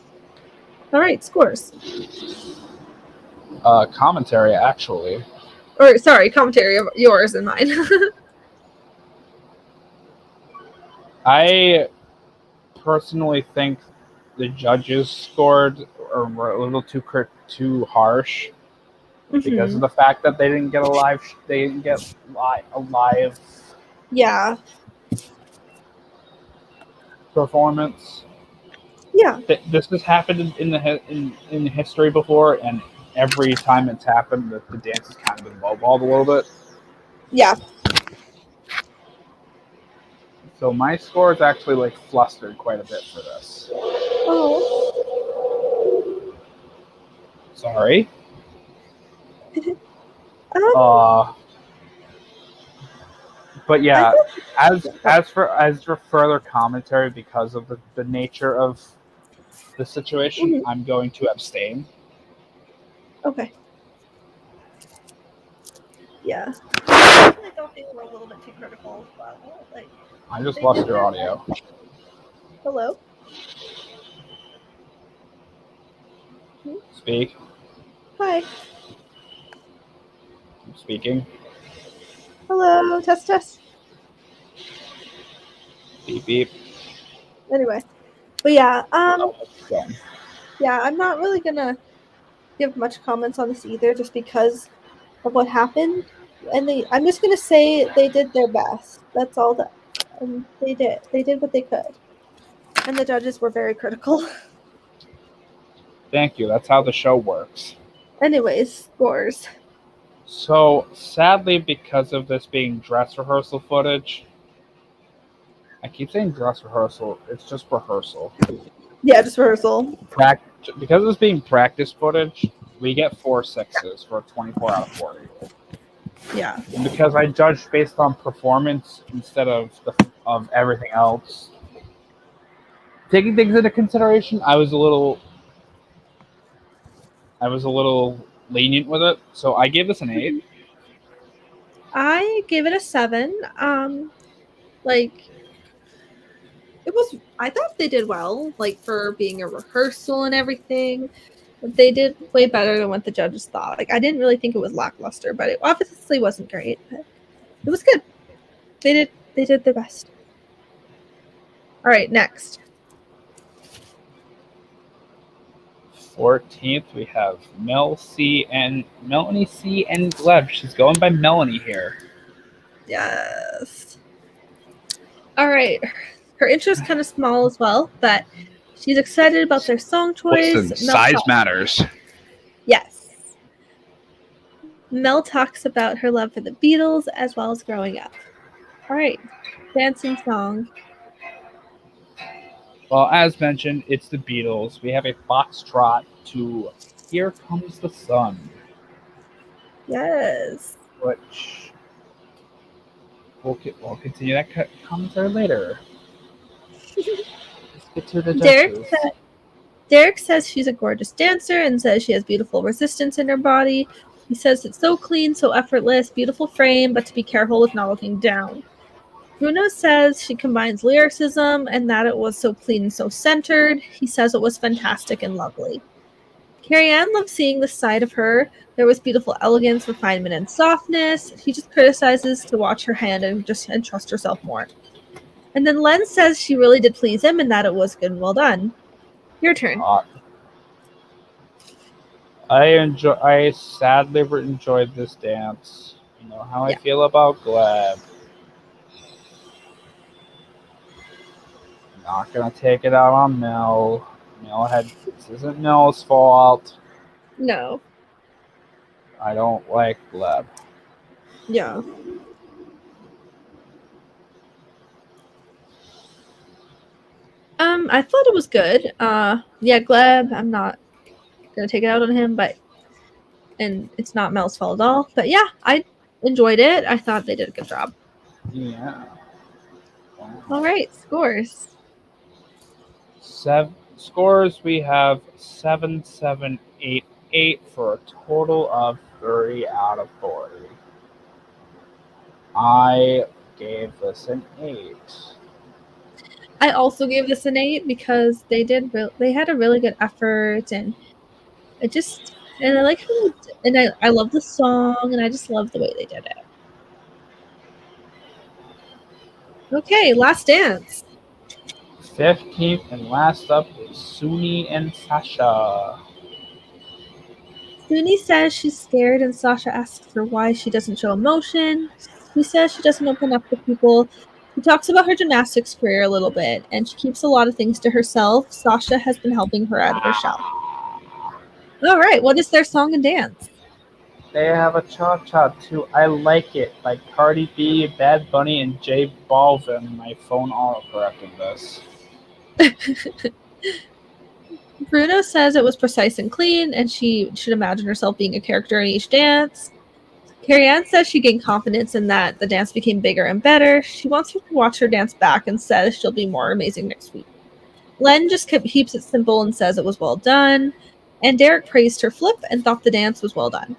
Speaker 2: All right, scores.
Speaker 1: Commentary, actually.
Speaker 2: Or, sorry, commentary of yours and mine.
Speaker 1: I personally think the judges scored were a little too harsh because of the fact that they didn't get a live.
Speaker 2: Yeah.
Speaker 1: Performance.
Speaker 2: Yeah.
Speaker 1: This has happened in history before, and every time it's happened, the dance has kind of been lowballed a little bit.
Speaker 2: Yeah.
Speaker 1: So my score is actually flustered quite a bit for this.
Speaker 2: Oh.
Speaker 1: Sorry. But yeah, as for further commentary, because of the nature of the situation, I'm going to abstain.
Speaker 2: Okay. Yeah. I thought they were a little bit too critical.
Speaker 1: I just lost your audio.
Speaker 2: Hello?
Speaker 1: Speak.
Speaker 2: Hi.
Speaker 1: I'm speaking.
Speaker 2: Hello. Test.
Speaker 1: Beep beep.
Speaker 2: Anyway. But yeah,
Speaker 1: Done.
Speaker 2: yeah, I'm not really gonna give much comments on this either, just because of what happened. And I'm just gonna say they did their best. That's all that they did. They did what they could. And the judges were very critical.
Speaker 1: Thank you. That's how the show works.
Speaker 2: Anyways, scores.
Speaker 1: So, sadly, because of this being dress rehearsal footage, I keep saying dress rehearsal, it's just rehearsal.
Speaker 2: Yeah, just rehearsal.
Speaker 1: Because of this being practice footage, we get 4 6s for a 24 out of 40.
Speaker 2: Yeah.
Speaker 1: And because I judged based on performance instead of everything else, taking things into consideration, I was a little lenient with it, so I gave this an 8.
Speaker 2: I gave it a 7. I thought they did well, for being a rehearsal and everything. But they did way better than what the judges thought. I didn't really think it was lackluster, but it obviously wasn't great. But it was good. They did their best. All right, next.
Speaker 1: 14th, we have Melanie C and Gleb. She's going by Melanie here.
Speaker 2: Yes. All right. Her intro is kind of small as well, but she's excited about their song choice.
Speaker 1: Listen, size matters.
Speaker 2: Yes. Mel talks about her love for the Beatles as well as growing up. All right. Dancing song.
Speaker 1: Well, as mentioned, it's the Beatles. We have a foxtrot to Here Comes the Sun.
Speaker 2: Yes.
Speaker 1: Which we'll continue that commentary later. Let's get to the judges.
Speaker 2: Derek says she's a gorgeous dancer and says she has beautiful resistance in her body. He says it's so clean, so effortless, beautiful frame, but to be careful with not looking down. Bruno says she combines lyricism and that it was so clean and so centered. He says it was fantastic and lovely. Carrie Ann loves seeing this side of her. There was beautiful elegance, refinement, and softness. She just criticizes to watch her hand and trust herself more. And then Len says she really did please him and that it was good and well done. Your turn.
Speaker 1: I sadly enjoyed this dance. You know how I feel about Gleb. Not gonna take it out on Mel. This isn't Mel's fault.
Speaker 2: No.
Speaker 1: I don't like Gleb.
Speaker 2: Yeah. I thought it was good. Gleb, I'm not gonna take it out on him, and it's not Mel's fault at all. But yeah, I enjoyed it. I thought they did a good job.
Speaker 1: Yeah.
Speaker 2: All right, scores.
Speaker 1: Scores, we have 7, 7, 8, 8 for a total of 30 out of 40. I gave this an 8.
Speaker 2: I also gave this an 8 because they had a really good effort, and I like how I love the song, and I just love the way they did it. Okay, last dance.
Speaker 1: 15th and last up is Suny and Sasha.
Speaker 2: Suny says she's scared, and Sasha asks her why she doesn't show emotion. She says she doesn't open up to people. She talks about her gymnastics career a little bit, and she keeps a lot of things to herself. Sasha has been helping her out of her shell. All right, what is their song and dance?
Speaker 1: They have a cha-cha to I Like It by Cardi B, Bad Bunny, and J Balvin. My phone autocorrected this.
Speaker 2: Bruno says it was precise and clean, and she should imagine herself being a character in each dance. Carrie Ann says she gained confidence in that the dance became bigger and better. She wants her to watch her dance back and says she'll be more amazing next week. Len just keeps it simple and says it was well done. And Derek praised her flip and thought the dance was well done.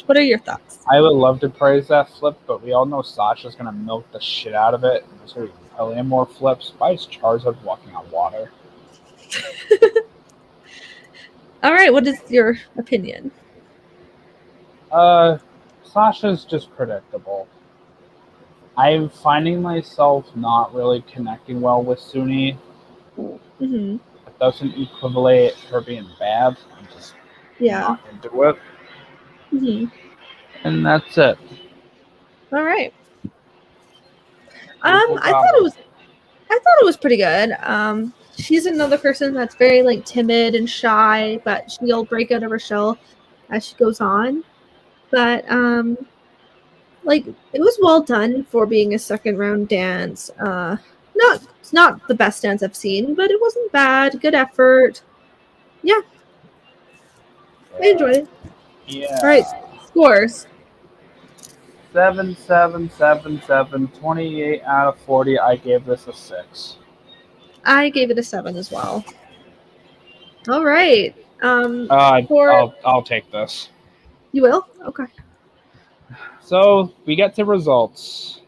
Speaker 2: What are your thoughts?
Speaker 1: I would love to praise that flip, but we all know Sasha's going to milk the shit out of it. There's going to be a million more flips. Why is Charizard walking on water?
Speaker 2: All right, what is your opinion?
Speaker 1: Sasha's just predictable. I'm finding myself not really connecting well with Suny.
Speaker 2: Mm-hmm.
Speaker 1: It doesn't equivalent her being bad. I'm just not into it.
Speaker 2: Mm-hmm.
Speaker 1: And that's it.
Speaker 2: All right. I thought it was pretty good. She's another person that's very timid and shy, but she'll break out of her shell as she goes on. But it was well done for being a second round dance. It's not the best dance I've seen, but it wasn't bad. Good effort. Yeah. I enjoyed it.
Speaker 1: Yeah.
Speaker 2: All right, scores.
Speaker 1: 7, 7, 7, 7, 28 out of 40. I gave this a 6.
Speaker 2: I gave it a 7 as well. All right.
Speaker 1: I'll take this.
Speaker 2: You will? Okay.
Speaker 1: So we get to results.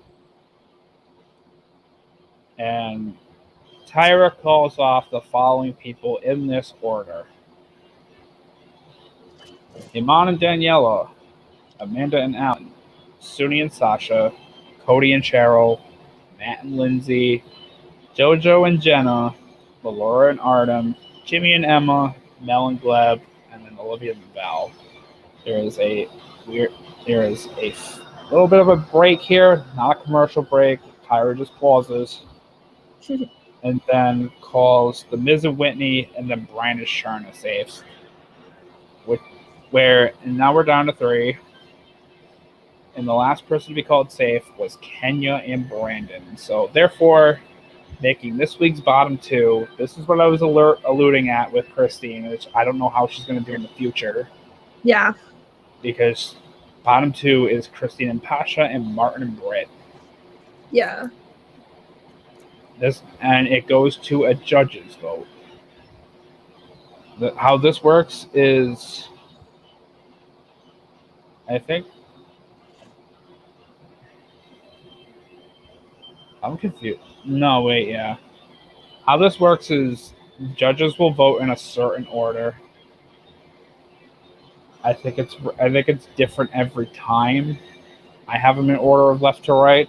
Speaker 1: And Tyra calls off the following people in this order: Iman and Daniela, Amanda and Alan, Suny and Sasha, Cody and Cheryl, Matt and Lindsay, JoJo and Jenna, Laura and Artem, Jimmy and Emma, Mel and Gleb, and then Olivia and Val. There is a little bit of a break here, not a commercial break. Tyra just pauses and then calls the Miz and Whitney, and then Brian and Sharna saves. And now we're down to 3. And the last person to be called safe was Kenya and Brandon. So therefore, making this week's bottom 2, this is what I was alluding at with Christine, which I don't know how she's going to do in the future.
Speaker 2: Yeah.
Speaker 1: Because bottom 2 is Christine and Pasha and Martin and Britt.
Speaker 2: Yeah.
Speaker 1: And it goes to a judge's vote. How this works is, I think, I'm confused. No, wait, yeah. How this works is judges will vote in a certain order. I think it's different every time. I have them in order of left to right.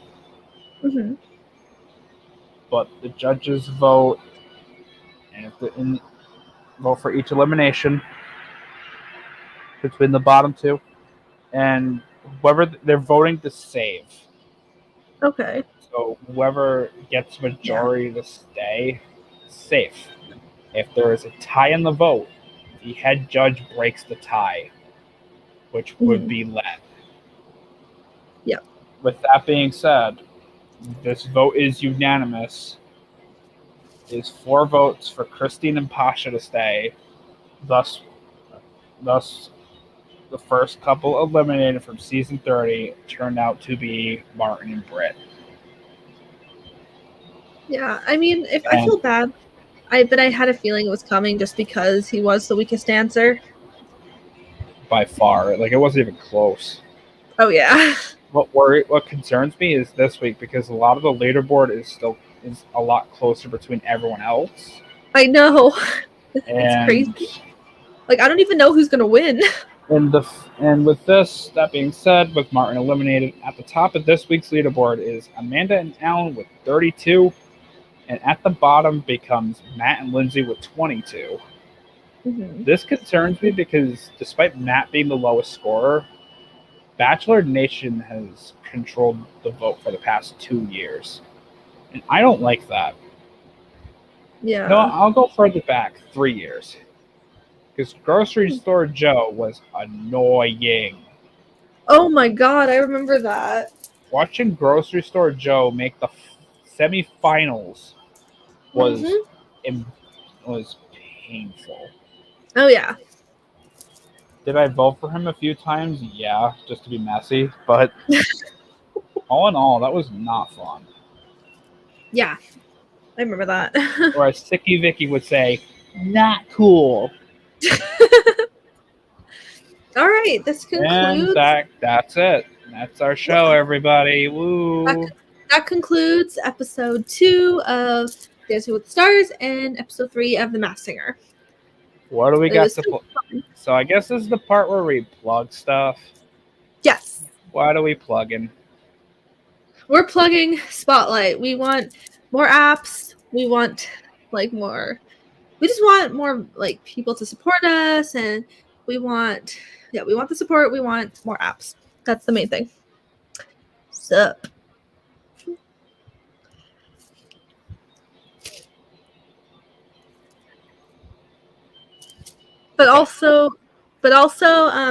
Speaker 2: Mm-hmm.
Speaker 1: but the judges vote, and vote for each elimination between the bottom two, and whoever they're voting to save.
Speaker 2: Okay.
Speaker 1: So whoever gets majority to stay, safe. If there is a tie in the vote, the head judge breaks the tie, which would be led.
Speaker 2: Yep.
Speaker 1: With that being said, this vote is unanimous. Is 4 votes for Christine and Pasha to stay. Thus, the first couple eliminated from season 30 turned out to be Martin and Britt.
Speaker 2: Yeah, I mean, I feel bad, but I had a feeling it was coming just because he was the weakest dancer.
Speaker 1: By far, like it wasn't even close.
Speaker 2: Oh yeah.
Speaker 1: What concerns me is this week because a lot of the leaderboard is a lot closer between everyone else.
Speaker 2: I know. It's crazy. Like I don't even know who's gonna win.
Speaker 1: And with this, that being said, with Martin eliminated, at the top of this week's leaderboard is Amanda and Alan with 32, and at the bottom becomes Matt and Lindsay with 22. Mm-hmm. This concerns me because despite Matt being the lowest scorer, Bachelor Nation has controlled the vote for the past 2 years. And I don't like that.
Speaker 2: Yeah.
Speaker 1: No, I'll go further back, 3 years. Because Grocery Store Joe was annoying.
Speaker 2: Oh my god, I remember that.
Speaker 1: Watching Grocery Store Joe make the semifinals was painful.
Speaker 2: Oh yeah.
Speaker 1: Did I vote for him a few times? Yeah, just to be messy. But all in all, that was not fun.
Speaker 2: Yeah, I remember that.
Speaker 1: Or as Sicky Vicky would say, not cool.
Speaker 2: All right, this concludes.
Speaker 1: And that's it. That's our show, everybody. Woo!
Speaker 2: That concludes episode 2 of Dancing with the Stars and episode 3 of The Masked Singer.
Speaker 1: What do we got to plug? So I guess this is the part where we plug stuff.
Speaker 2: Yes.
Speaker 1: What are we plugging?
Speaker 2: We're plugging Spotlight. We want more apps. We want more. We just want more people to support us, and we want the support. We want more apps. That's the main thing. Sup. But also,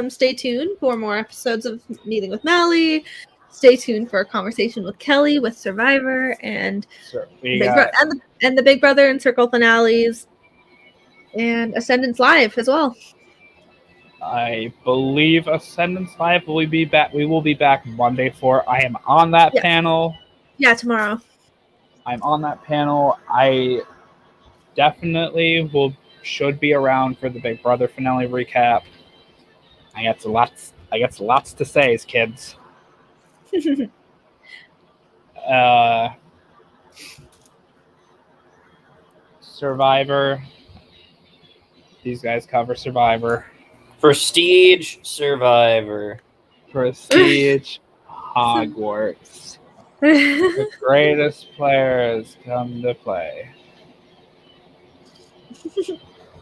Speaker 2: stay tuned for more episodes of Meeting with Maly. Stay tuned for a conversation with Kelly with Survivor and the Big Brother and Circle finales, and Ascendance Live as well.
Speaker 1: I believe Ascendance Live will be back. We will be back Monday for. I am on that panel.
Speaker 2: Yeah, tomorrow. I'm
Speaker 1: on that panel. I definitely should be around for the Big Brother finale recap. I got lots to say, kids. Survivor. These guys cover Survivor.
Speaker 5: Prestige Survivor.
Speaker 1: Prestige Hogwarts. The greatest players come to play.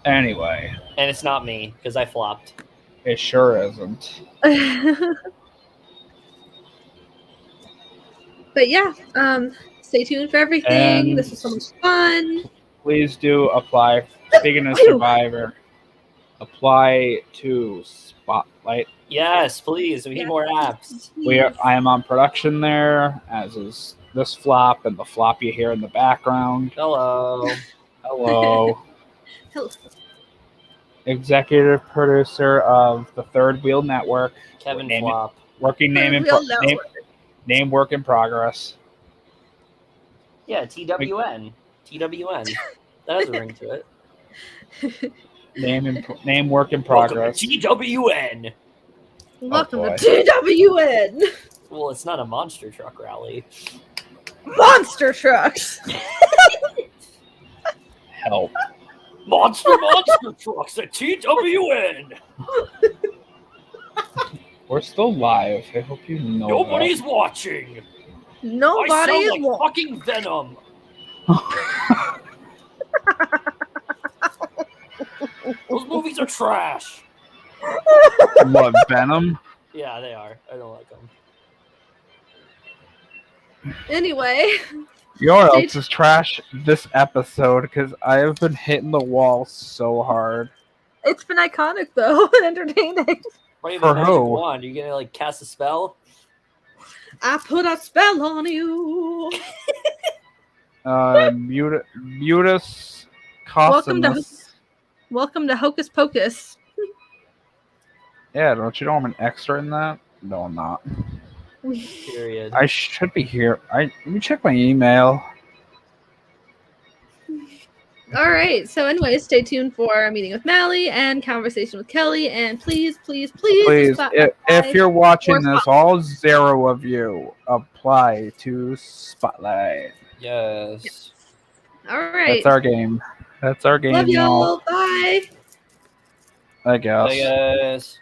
Speaker 1: Anyway.
Speaker 5: And it's not me, because I flopped.
Speaker 1: It sure isn't.
Speaker 2: But yeah, stay tuned for everything. And this was so much fun.
Speaker 1: Please do apply. Speaking of Survivor, apply to Spotlight.
Speaker 5: Yes, please. We need more apps.
Speaker 1: I am on production there, as is this flop and the flop you hear in the background.
Speaker 5: Hello.
Speaker 1: Hello.
Speaker 2: Hello.
Speaker 1: Executive producer of the Third Wheel Network.
Speaker 5: Kevin Flop.
Speaker 1: Working name work in progress.
Speaker 5: Yeah, TWN. TWN. That has a ring to it.
Speaker 1: Name work in progress.
Speaker 5: TWN.
Speaker 2: Welcome to TWN.
Speaker 5: Well, it's not a monster truck rally.
Speaker 2: Monster trucks.
Speaker 1: Help.
Speaker 5: Monster trucks at TWN.
Speaker 1: We're still live. I hope you know.
Speaker 5: Nobody's watching.
Speaker 2: Nobody
Speaker 5: I
Speaker 2: is
Speaker 5: sound like fucking Venom. Those movies are trash.
Speaker 1: What, Venom?
Speaker 5: Yeah, they are. I don't like them.
Speaker 2: Anyway,
Speaker 1: You know what
Speaker 2: Stay
Speaker 1: else is trash? This episode, because I have been hitting the wall so hard.
Speaker 2: it's been iconic though and entertaining.
Speaker 5: What do you
Speaker 1: For
Speaker 5: mean, magic
Speaker 1: who?
Speaker 5: wand? Are you gonna like cast a spell?
Speaker 2: I put a spell on you.
Speaker 1: Mutus
Speaker 2: Welcome to Hocus Pocus.
Speaker 1: Yeah, don't you know I'm an extra in that? No, I'm not.
Speaker 5: Period.
Speaker 1: I should be here. Let me check my email.
Speaker 2: All right. So, anyway, stay tuned for our meeting with Maly and conversation with Kelly. And please,
Speaker 1: Please,
Speaker 2: apply
Speaker 1: if you're watching
Speaker 2: for
Speaker 1: this, all 0 of you apply to Spotlight.
Speaker 5: Yes.
Speaker 2: All right.
Speaker 1: That's our game. That's our game,
Speaker 2: Love
Speaker 1: y'all.
Speaker 2: y'all. Bye.
Speaker 1: I guess.
Speaker 5: I guess.